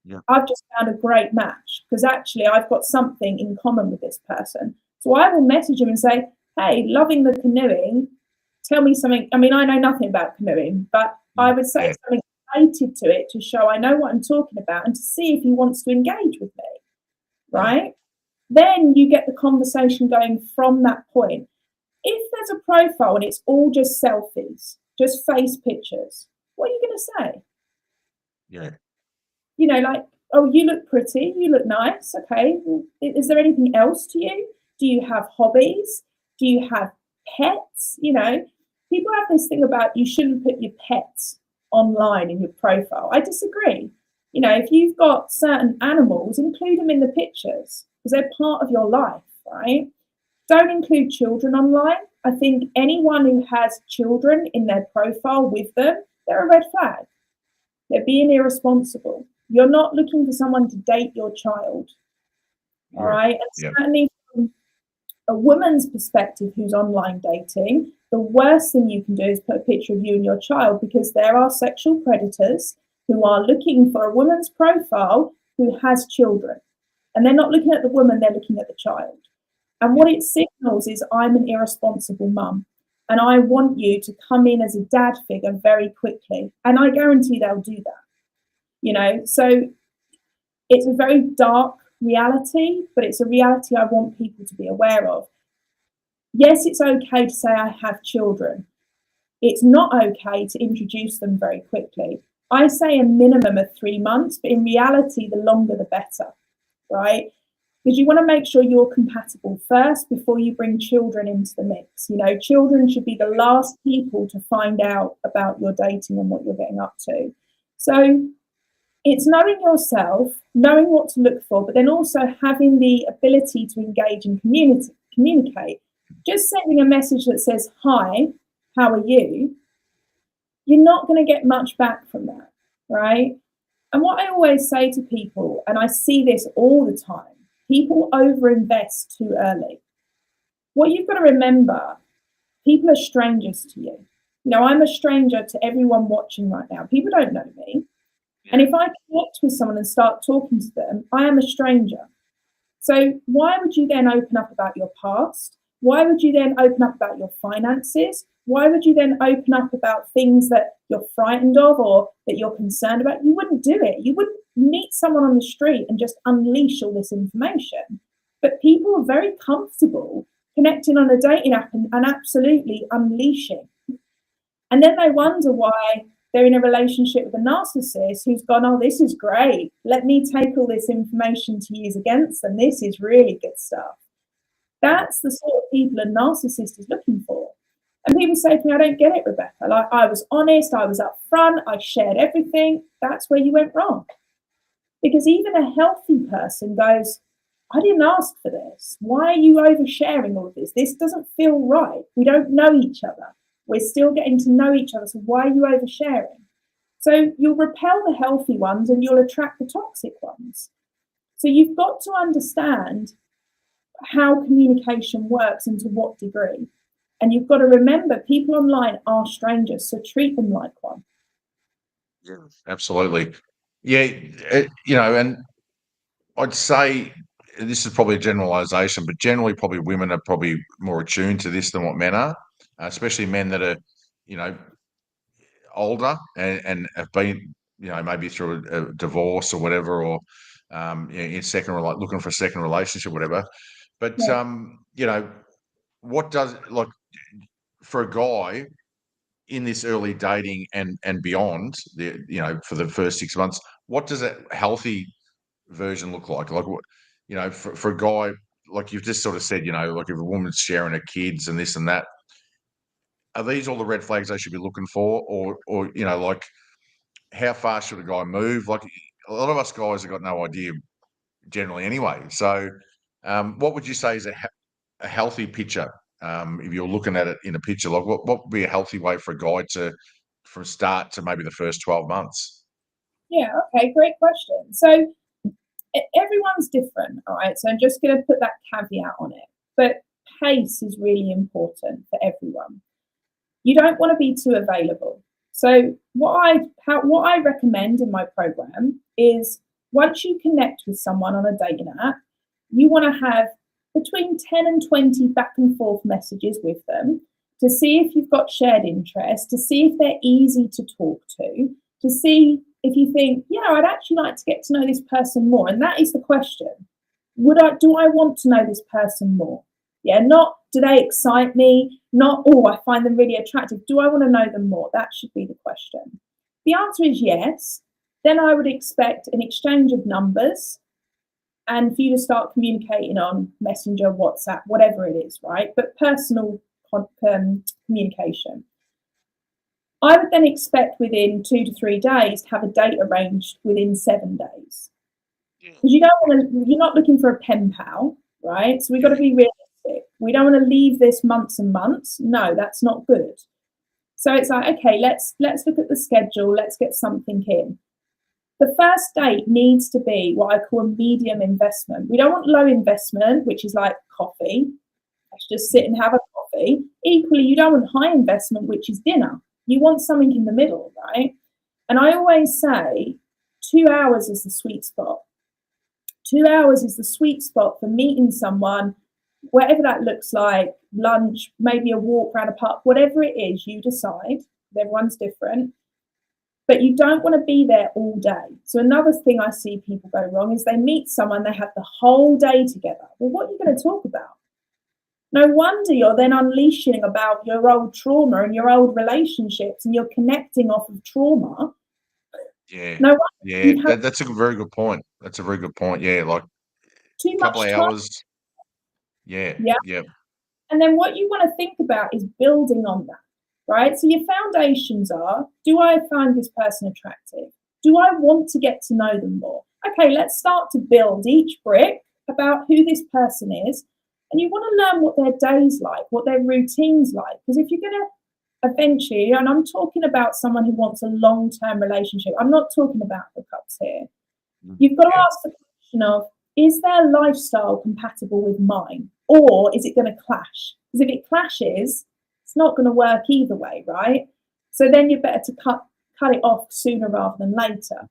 Yeah. I've just found a great match because actually I've got something in common with this person. So I will message him and say, hey, loving the canoeing, tell me something. I mean, I know nothing about canoeing, but I would say something related to it to show I know what I'm talking about and to see if he wants to engage with me, right? Then you get the conversation going from that point. If there's a profile and it's all just selfies, just face pictures, what are you going to say? Yeah. Like, oh, you look pretty, you look nice. Okay. Well, is there anything else to you? Do you have hobbies? Do you have pets? People have this thing about you shouldn't put your pets online in your profile. I disagree. If you've got certain animals, include them in the pictures because they're part of your life, right? Don't include children online. I think anyone who has children in their profile with them, they're a red flag. They're being irresponsible. You're not looking for someone to date your child, all right? And certainly from a woman's perspective who's online dating, the worst thing you can do is put a picture of you and your child because there are sexual predators who are looking for a woman's profile who has children. And they're not looking at the woman, they're looking at the child. And what it signals is I'm an irresponsible mum. And I want you to come in as a dad figure very quickly. And I guarantee they'll do that. So it's a very dark reality, but it's a reality I want people to be aware of. Yes, it's okay to say I have children. It's not okay to introduce them very quickly. I say a minimum of 3 months, but in reality, the longer the better, right? Because you want to make sure you're compatible first before you bring children into the mix. Children should be the last people to find out about your dating and what you're getting up to. So it's knowing yourself, knowing what to look for, but then also having the ability to engage and communicate. Just sending a message that says, hi, how are you? You're not going to get much back from that, right? And what I always say to people, and I see this all the time, people overinvest too early. What you've got to remember, people are strangers to you. I'm a stranger to everyone watching right now. People don't know me. And if I connect with someone and start talking to them, I am a stranger. So why would you then open up about your past? Why would you then open up about your finances? Why would you then open up about things that you're frightened of or that you're concerned about? You wouldn't do it. You wouldn't meet someone on the street and just unleash all this information. But people are very comfortable connecting on a dating app and absolutely unleashing. And then they wonder why they're in a relationship with a narcissist who's gone, oh, this is great. Let me take all this information to use against them. This is really good stuff. That's the sort of people a narcissist is looking for. And people say to me, I don't get it, Rebecca. Like, I was honest, I was upfront, I shared everything. That's where you went wrong. Because even a healthy person goes, I didn't ask for this. Why are you oversharing all of this? This doesn't feel right. We don't know each other. We're still getting to know each other. So why are you oversharing? So you'll repel the healthy ones and you'll attract the toxic ones. So you've got to understand how communication works and to what degree. And you've got to remember, people online are strangers, so treat them like one. Yeah, absolutely. Yeah, and I'd say this is probably a generalization, but generally probably women are probably more attuned to this than what men are, especially men that are, older and have been, maybe through a divorce or whatever, or in looking for a second relationship, whatever. But what does, like, for a guy in this early dating and beyond, for the first 6 months, what does a healthy version look like? Like, what, for a guy, like you've just sort of said, like if a woman's sharing her kids and this and that, are these all the red flags they should be looking for? Or like, how fast should a guy move? Like, a lot of us guys have got no idea generally anyway. So what would you say is a healthy picture? If you're looking at it in a picture, like what would be a healthy way for a guy to, from start to maybe the first 12 months? Yeah, okay, great question. So everyone's different, all right? So I'm just going to put that caveat on it. But pace is really important for everyone. You don't want to be too available. So what I recommend in my program is, once you connect with someone on a dating app, you want to have between 10 and 20 back and forth messages with them to see if you've got shared interest, to see if they're easy to talk to see if you think, I'd actually like to get to know this person more. And that is the question. Do I want to know this person more? Yeah, not do they excite me? Not, I find them really attractive. Do I want to know them more? That should be the question. The answer is yes. Then I would expect an exchange of numbers and for you to start communicating on Messenger, WhatsApp, whatever it is, right? But personal communication. I would then expect within 2 to 3 days to have a date arranged within 7 days. Because you're not looking for a pen pal, right? So we've got to be realistic. We don't want to leave this months and months. No, that's not good. So it's like, okay, let's look at the schedule. Let's get something in. The first date needs to be what I call a medium investment. We don't want low investment, which is like coffee. Let's just sit and have a coffee. Equally, you don't want high investment, which is dinner. You want something in the middle, right? And I always say 2 hours is the sweet spot. 2 hours is the sweet spot for meeting someone, whatever that looks like, lunch, maybe a walk around a park, whatever it is, you decide. Everyone's different. But you don't want to be there all day. So another thing I see people go wrong is they meet someone, they have the whole day together. Well, what are you going to talk about? No wonder you're then unleashing about your old trauma and your old relationships, and you're connecting off of trauma. Yeah. No yeah, that's a very good point. That's a very good point. Yeah, like too a couple much of time. hours. Yeah. And then what you want to think about is building on that, right? So your foundations are, do I find this person attractive? Do I want to get to know them more? Okay, let's start to build each brick about who this person is. And you want to learn what their day's like, what their routine's like. Because if you're going to eventually, and I'm talking about someone who wants a long-term relationship, I'm not talking about hookups here. You've got to ask the question of, is their lifestyle compatible with mine? Or is it going to clash? Because if it clashes, it's not going to work either way, right? So then you're better to cut it off sooner rather than later.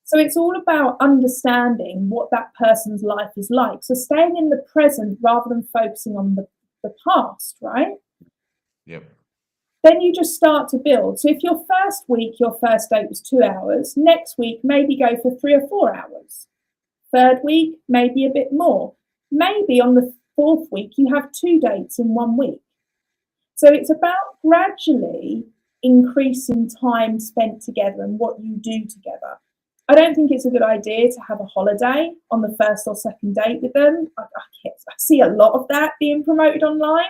So it's all about understanding what that person's life is like. So staying in the present rather than focusing on the past, right? Yep. Then you just start to build. So if your first week, your first date was 2 hours, next week, maybe go for 3 or 4 hours. Third week, maybe a bit more. maybe on the fourth week you have 2 dates in 1 week. So it's about gradually increasing time spent together and what you do together. I don't think it's a good idea to have a holiday on the first or second date with them. I see a lot of that being promoted online.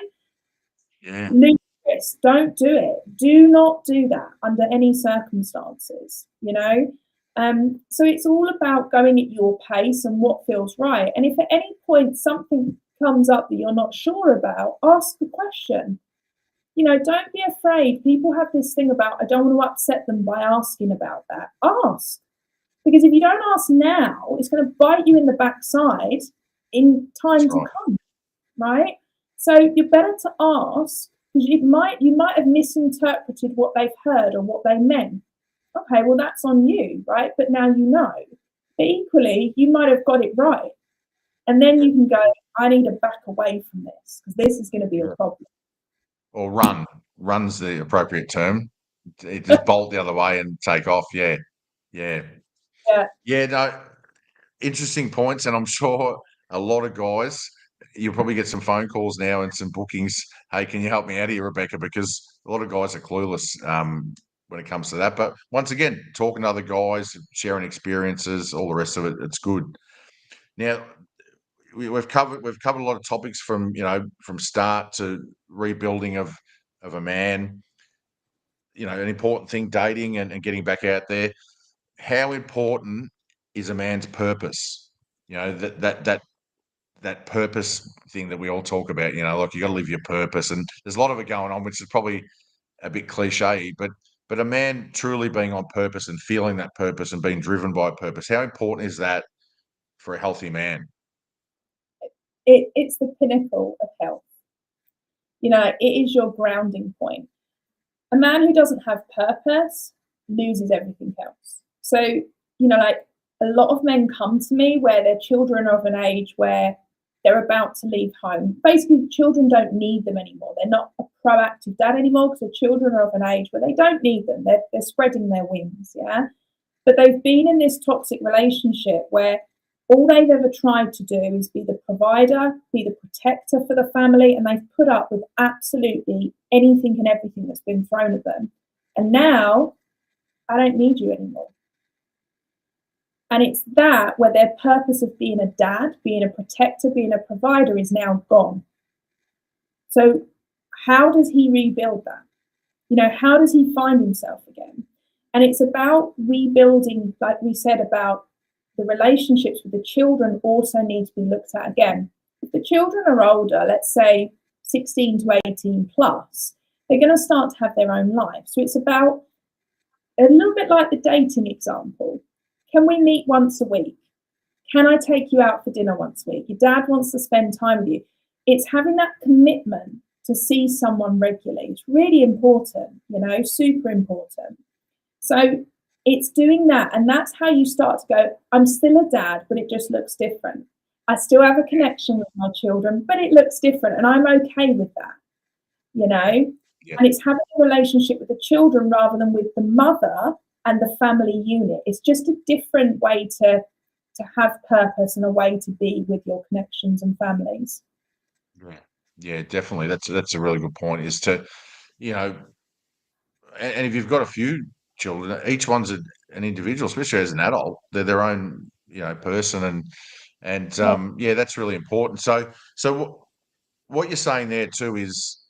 Yeah. Ludicrous. Don't do it. Do not do that under any circumstances, So it's all about going at your pace and what feels right. And if at any point something comes up that you're not sure about, ask the question. Don't be afraid. People have this thing about, I don't want to upset them by asking about that. Ask. Because if you don't ask now, it's going to bite you in the backside in time to come, right? So you're better to ask, because you might have misinterpreted what they've heard or what they meant. Okay, well, that's on you, right? But now you know. But equally, you might have got it right. And then you can go, I need to back away from this, because this is going to be a problem. Or run's the appropriate term. Just bolt the other way and take off. Yeah. No, interesting points, and I'm sure a lot of guys, you'll probably get some phone calls now and some bookings. Hey, can you help me out here, Rebecca? Because a lot of guys are clueless when it comes to that. But once again, talking to other guys, sharing experiences, all the rest of it, it's good. Now, we've covered a lot of topics from start to rebuilding of a man. An important thing, dating and getting back out there. How important is a man's purpose? That purpose thing that we all talk about. Like, you got to live your purpose, and there's a lot of it going on, which is probably a bit cliche, but a man truly being on purpose and feeling that purpose and being driven by purpose. How important is that for a healthy man? It's the pinnacle of health. It is your grounding point. A man who doesn't have purpose loses everything else. So, like, a lot of men come to me where their children are of an age where they're about to leave home. Basically, children don't need them anymore. They're not a proactive dad anymore, because the children are of an age where they don't need them. They're spreading their wings, yeah? But they've been in this toxic relationship where all they've ever tried to do is be the provider, be the protector for the family, and they've put up with absolutely anything and everything that's been thrown at them. And now, I don't need you anymore. And it's that where their purpose of being a dad, being a protector, being a provider is now gone. So how does he rebuild that? How does he find himself again? And it's about rebuilding, like we said, about the relationships with the children also need to be looked at again. If the children are older, let's say 16 to 18 plus, they're going to start to have their own life. So it's about a little bit like the dating example. Can we meet once a week? Can I take you out for dinner once a week? Your dad wants to spend time with you. It's having that commitment to see someone regularly. It's really important, super important. So it's doing that. And that's how you start to go, I'm still a dad, but it just looks different. I still have a connection with my children, but it looks different. And I'm okay with that, Yeah. And it's having a relationship with the children rather than with the mother and the family unit. It's just a different way to have purpose and a way to be with your connections and families. Yeah, definitely. That's a really good point, is to, and if you've got a few children, each one's an individual, especially as an adult. They're their own, person, and that's really important. So what you're saying there too is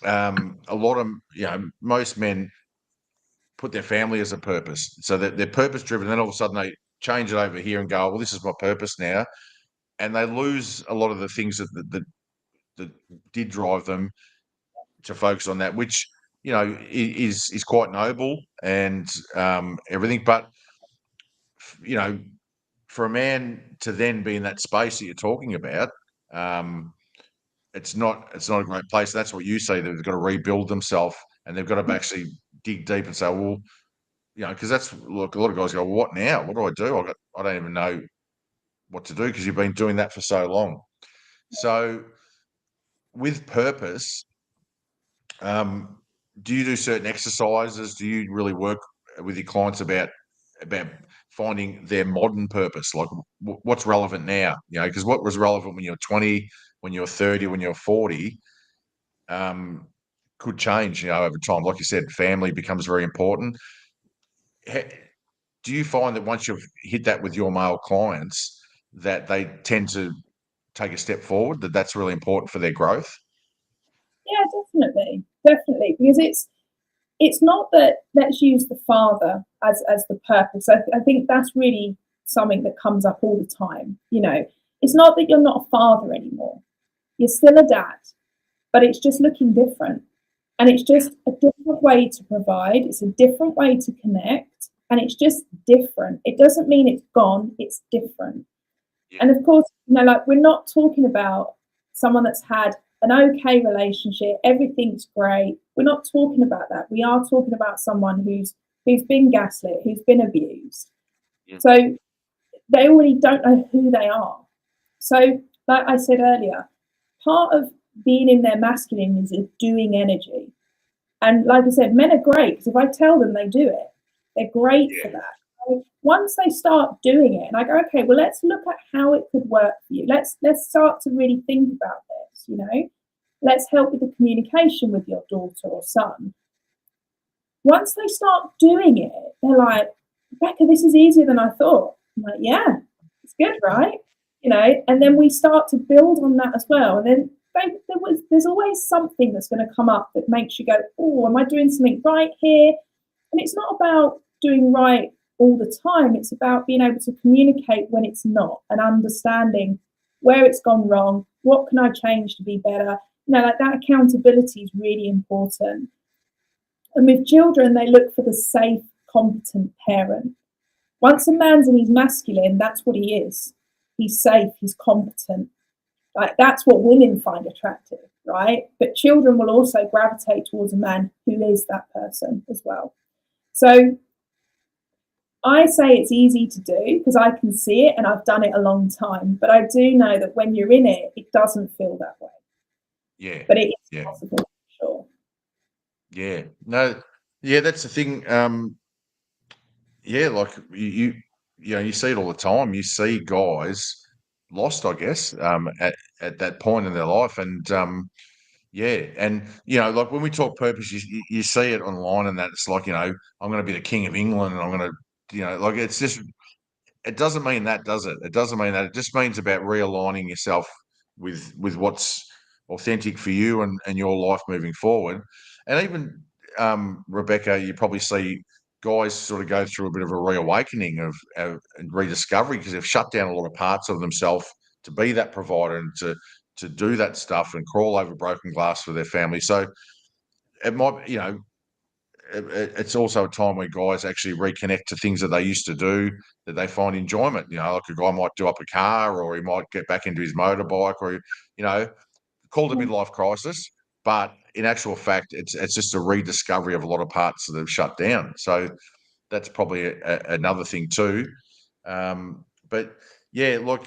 a lot of, most men put their family as a purpose, so that they're purpose driven. Then all of a sudden they change it over here and go, well, this is my purpose now, and they lose a lot of the things that did drive them to focus on that, which is quite noble and everything. But for a man to then be in that space that you're talking about, it's not a great place. That's what you say. They've got to rebuild themselves, and they've got to actually dig deep and say, well, because that's, look, a lot of guys go, well, what now? What do I do? I don't even know what to do, because you've been doing that for so long. So with purpose, do you do certain exercises? Do you really work with your clients about finding their modern purpose, like what's relevant now, because what was relevant when you were 20, when you were 30, when you were 40, could change, over time. Like you said, family becomes very important. Do you find that once you've hit that with your male clients, that they tend to take a step forward, that's really important for their growth? Yeah, definitely, because it's not that let's use the father as the purpose. I think that's really something that comes up all the time. It's not that you're not a father anymore. You're still a dad, but it's just looking different. And it's just a different way to provide. It's a different way to connect. And it's just different. It doesn't mean it's gone. It's different. Yeah. And of course, we're not talking about someone that's had an okay relationship, everything's great. We're not talking about that. We are talking about someone who's been gaslit, who's been abused. Yeah. So they already don't know who they are. So, like I said earlier, part of being in their masculine is a doing energy. And like I said, men are great because if I tell them, they do it. They're great for that. So once they start doing it, and I go, okay, well, let's look at how it could work for you. Let's start to really think about this, Let's help with the communication with your daughter or son. Once they start doing it, they're like, Rebecca, this is easier than I thought. I'm like, yeah, it's good, right? And then we start to build on that as well. And then there's always something that's going to come up that makes you go, oh, am I doing something right here? And it's not about doing right all the time. It's about being able to communicate when it's not and understanding where it's gone wrong. What can I change to be better? Like that accountability is really important. And with children, they look for the safe, competent parent. Once a man's in his masculine, that's what he is. He's safe, he's competent. Like that's what women find attractive, right? But children will also gravitate towards a man who is that person as well. So I say it's easy to do because I can see it and I've done it a long time. But I do know that when you're in it, it doesn't feel that way. Yeah. But it is possible, for sure. Yeah. No. Yeah, that's the thing. Yeah, like you see it all the time. You see guys lost, I guess, at that point in their life, and yeah, and like when we talk purpose, you see it online, and that it's like I'm going to be the king of England, and I'm going to, like it's just. It doesn't mean that, does it? It doesn't mean that. It just means about realigning yourself with what's authentic for you and your life moving forward. And even Rebecca, you probably see guys sort of go through a bit of a reawakening of and rediscovery because they've shut down a lot of parts of themselves to be that provider and to do that stuff and crawl over broken glass for their family. So it might, it's also a time where guys actually reconnect to things that they used to do that they find enjoyment. Like a guy might do up a car, or he might get back into his motorbike, or called a midlife crisis. But in actual fact, it's just a rediscovery of a lot of parts that have shut down. So that's probably another thing too. But yeah, look,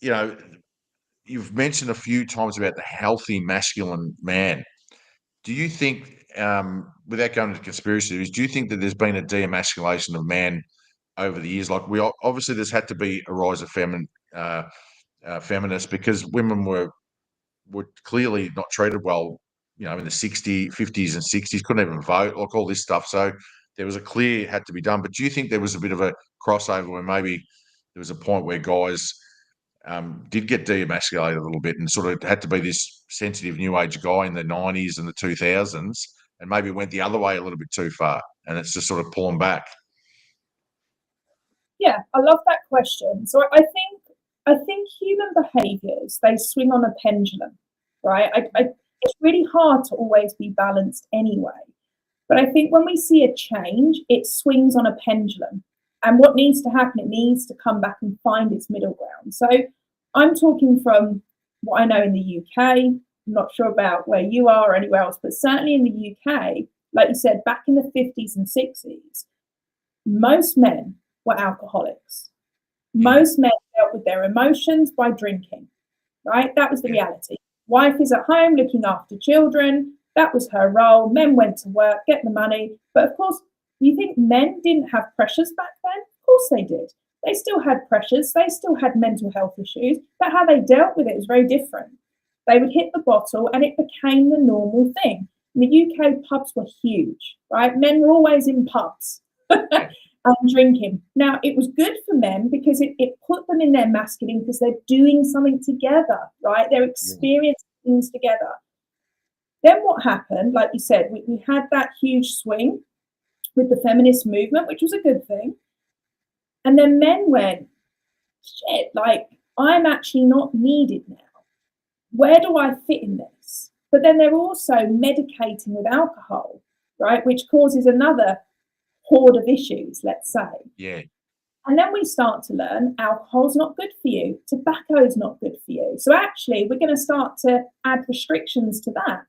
you've mentioned a few times about the healthy masculine man. Do you think, without going into conspiracy theories, do you think that there's been a de-emasculation of man over the years? Like obviously there's had to be a rise of feminists because women were clearly not treated well, in the 50s and 60s, couldn't even vote, like all this stuff. So there was had to be done. But do you think there was a bit of a crossover where maybe there was a point where guys did get de-emasculated a little bit and sort of had to be this sensitive new age guy in the 90s and the 2000s, and maybe went the other way a little bit too far, and it's just sort of pulling back? Yeah, I love that question. So I think human behaviors, they swing on a pendulum, right? It's really hard to always be balanced anyway. But I think when we see a change, it swings on a pendulum. And what needs to happen, it needs to come back and find its middle ground. So I'm talking from what I know in the UK. I'm not sure about where you are or anywhere else, but certainly in the UK, like you said, back in the 50s and 60s, most men were alcoholics. Most men dealt with their emotions by drinking, right? That was the reality. Wife is at home looking after children. That was her role. Men went to work, get the money. But of course, you think men didn't have pressures back then? Of course they did. They still had pressures, they still had mental health issues, but how they dealt with it was very different. They would hit the bottle and it became the normal thing. In the UK, pubs were huge, right? Men were always in pubs and drinking. Now, it was good for men because it put them in their masculine because they're doing something together, right? They're experiencing things together. Then what happened, like you said, we had that huge swing with the feminist movement, which was a good thing. And then men went, shit, like, I'm actually not needed now. Where do I fit in this? But then they're also medicating with alcohol, right, which causes another horde of issues, let's say. Yeah. And then we start to learn alcohol's not good for you, tobacco's not good for you. So actually, we're going to start to add restrictions to that.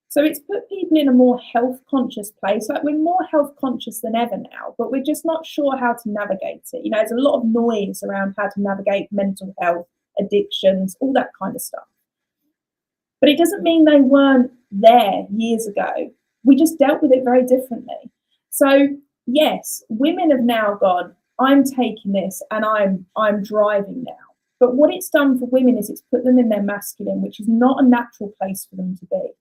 So it's put people in a more health conscious place. Like, we're more health conscious than ever now, but we're just not sure how to navigate it. You know, there's a lot of noise around how to navigate mental health, addictions, all that kind of stuff. But it doesn't mean they weren't there years ago. We just dealt with it very differently. So yes, women have now gone, I'm taking this and I'm driving now. But what it's done for women is it's put them in their masculine, which is not a natural place for them to be.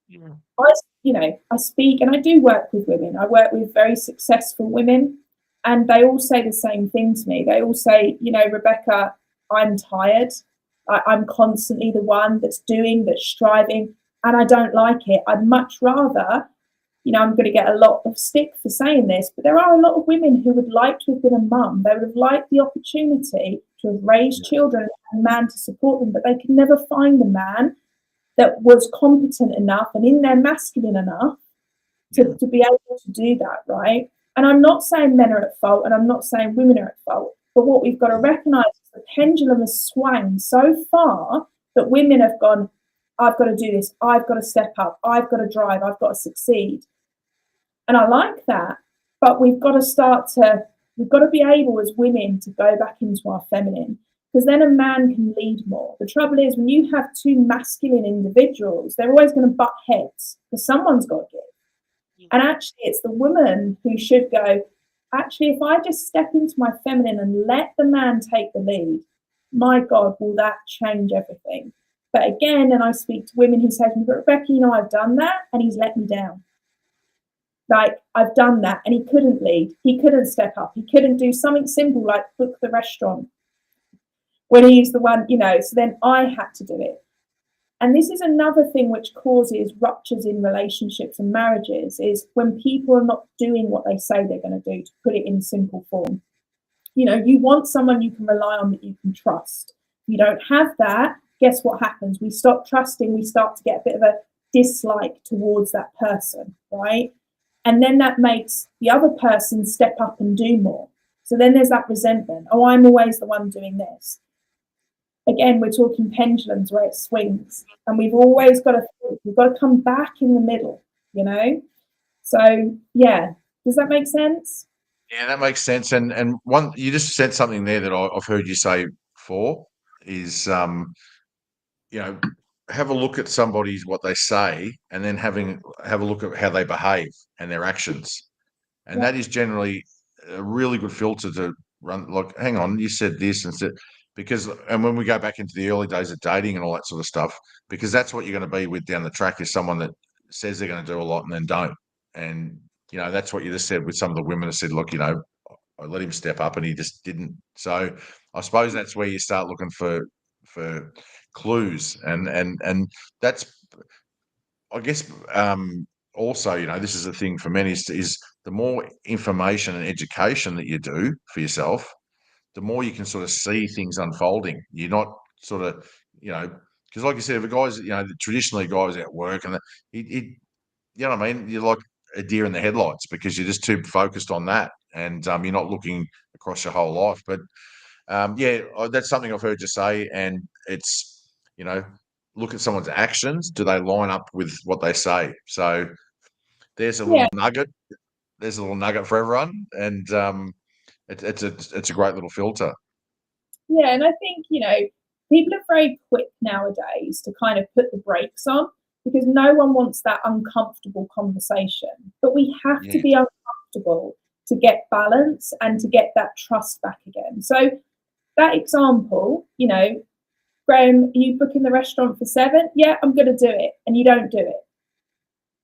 Yeah. I speak and I do work with women. I work with very successful women, and they all say the same thing to me. They all say, Rebecca, I'm tired. I'm constantly the one that's striving, and I don't like it. I'd much rather, I'm going to get a lot of stick for saying this, but there are a lot of women who would like to have been a mum. They would have liked the opportunity to have raised children and a man to support them, but they could never find a man that was competent enough and in their masculine enough to be able to do that, right? And I'm not saying men are at fault, and I'm not saying women are at fault, but what we've got to recognise is the pendulum has swung so far that women have gone, I've got to do this, I've got to step up, I've got to drive, I've got to succeed. And I like that, but we've got to be able as women to go back into our feminine, because then a man can lead more. The trouble is, when you have two masculine individuals, they're always going to butt heads because someone's got to give. And actually, it's the woman who should go, actually, if I just step into my feminine and let the man take the lead, my God, will that change everything? But again, and I speak to women who say to me, but Rebecca, I've done that and he's let me down. Like, I've done that and he couldn't lead. He couldn't step up. He couldn't do something simple like book the restaurant when he's the one, so then I had to do it. And this is another thing which causes ruptures in relationships and marriages, is when people are not doing what they say they're going to do, to put it in simple form. You want someone you can rely on, that you can trust. If you don't have that, guess what happens? We stop trusting, we start to get a bit of a dislike towards that person, right? And then that makes the other person step up and do more. So then there's that resentment. Oh, I'm always the one doing this. Again, we're talking pendulums where it swings, and we've always got to come back in the middle, So yeah, does that make sense? Yeah, that makes sense. And one, you just said something there that I've heard you say before is, have a look at somebody's what they say, and then have a look at how they behave and their actions, and that is generally a really good filter to run. Like, hang on, you said this and said. And when we go back into the early days of dating and all that sort of stuff, because that's what you're going to be with down the track, is someone that says they're going to do a lot and then don't. And, that's what you just said with some of the women that said, look, I let him step up and he just didn't. So I suppose that's where you start looking for clues. And that's, I guess, also, this is the thing for men is the more information and education that you do for yourself, the more you can sort of see things unfolding. You're not sort of, because like you said, if a guy's, traditionally guys at work and you know what I mean? You're like a deer in the headlights because you're just too focused on that, and you're not looking across your whole life. But that's something I've heard you say, and it's, look at someone's actions. Do they line up with what they say? So there's a little nugget. There's a little nugget for everyone, and it's a great little filter. Yeah, and I think, people are very quick nowadays to kind of put the brakes on, because no one wants that uncomfortable conversation. But we have to be uncomfortable to get balance and to get that trust back again. So that example, Graham, are you booking the restaurant for 7? Yeah, I'm going to do it. And you don't do it.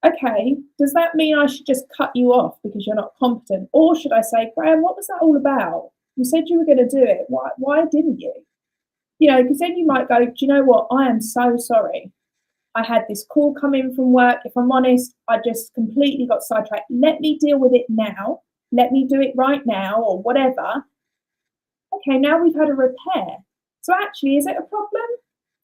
Okay, does that mean I should just cut you off because you're not competent? Or should I say, Graham, what was that all about? You said you were going to do it. Why didn't you? Because then you might go, do you know what? I am so sorry. I had this call come in from work. If I'm honest, I just completely got sidetracked. Let me deal with it now. Let me do it right now or whatever. Okay, now we've had a repair. So actually, is it a problem?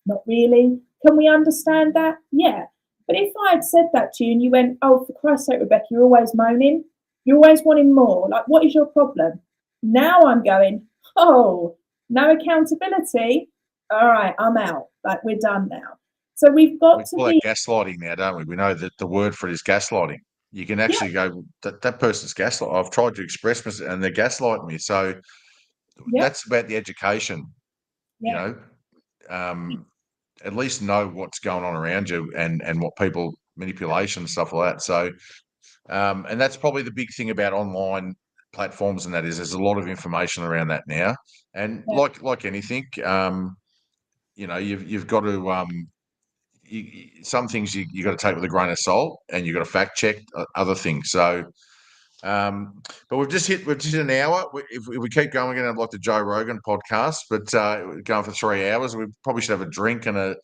Not really. Can we understand that? Yeah. But if I had said that to you and you went, oh, for Christ's sake, Rebecca, you're always moaning. You're always wanting more. Like, what is your problem? Now I'm going, oh, no accountability. All right, I'm out. Like, we're done now. So we've got to be gaslighting now, don't we? We know that the word for it is gaslighting. You can actually go, that person's gaslight. I've tried to express myself and they're gaslighting me. So that's about the education, at least know what's going on around you and what people manipulation and stuff like that. So, and that's probably the big thing about online platforms, and that is there's a lot of information around that now. And like anything, you've got to some things you got to take with a grain of salt, and you've got to fact check other things. So, but we've just hit an hour. If we keep going, we're going to have like the Joe Rogan podcast, but we're going for 3 hours. We probably should have a drink and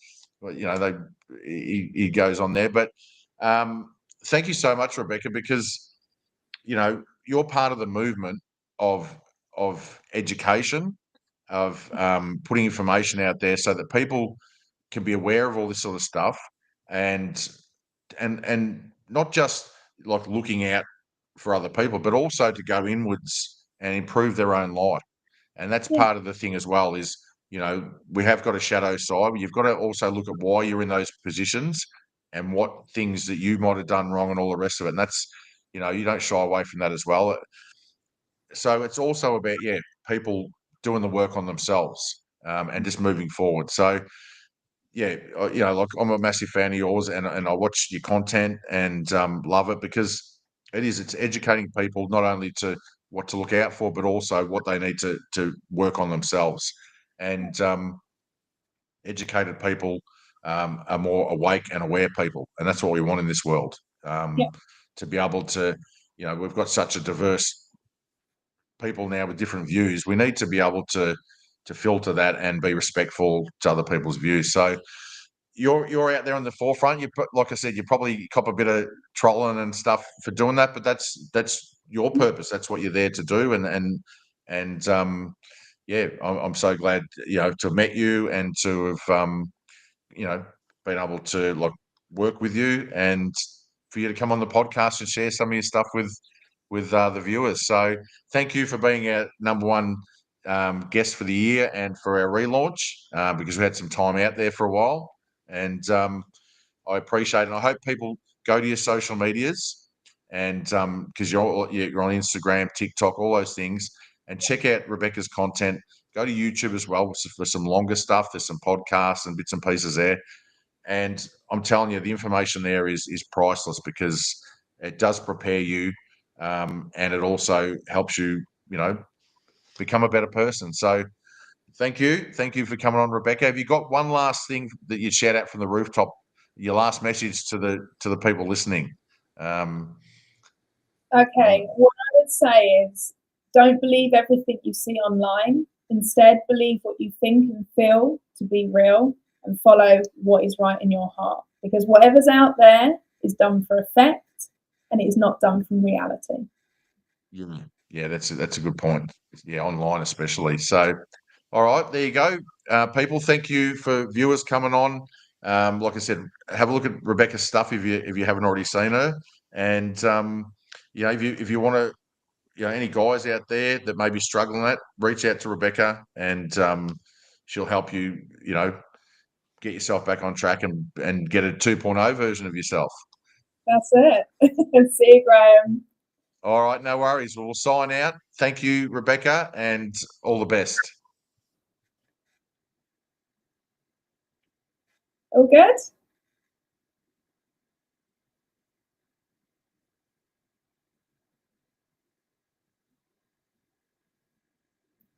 he goes on there. But thank you so much, Rebecca, because you're part of the movement of education, of putting information out there so that people can be aware of all this sort of stuff, and not just like looking out for other people, but also to go inwards and improve their own life. And that's part of the thing as well is, we have got a shadow side. You've got to also look at why you're in those positions and what things that you might have done wrong and all the rest of it. And that's, you don't shy away from that as well. So it's also about, people doing the work on themselves and just moving forward. So, like I'm a massive fan of yours and I watch your content and love it because it's educating people not only to what to look out for, but also what they need to work on themselves. And educated people are more awake and aware people. And that's what we want in this world, to be able to, we've got such a diverse people now with different views. We need to be able to filter that and be respectful to other people's views. So you're out there on the forefront. Like I said, you probably cop a bit of trolling and stuff for doing that, but that's your purpose. That's what you're there to do. And I'm so glad to have met you and to have been able to like work with you and for you to come on the podcast and share some of your stuff with the viewers. So thank you for being our number one guest for the year and for our relaunch because we had some time out there for a while. And I appreciate it. And I hope people go to your social medias and because you're on Instagram, TikTok, all those things, and check out Rebecca's content. Go to YouTube as well for some longer stuff. There's some podcasts and bits and pieces there. And I'm telling you, the information there is priceless because it does prepare you and it also helps you, become a better person. So thank you. Thank you for coming on, Rebecca. Have you got one last thing that you'd shout out from the rooftop, your last message to the people listening? Okay, what I would say is don't believe everything you see online. Instead, believe what you think and feel to be real and follow what is right in your heart. Because whatever's out there is done for effect and it is not done from reality. Yeah, that's a good point. Yeah, online especially. So, all right, there you go. People, thank you for viewers coming on. Like I said, have a look at Rebecca's stuff if you haven't already seen her. And if you want to, any guys out there that may be struggling with that, reach out to Rebecca and she'll help you, get yourself back on track and get a 2.0 version of yourself. That's it. See you, Graham. All right, no worries. We'll sign out. Thank you, Rebecca, and all the best. All good?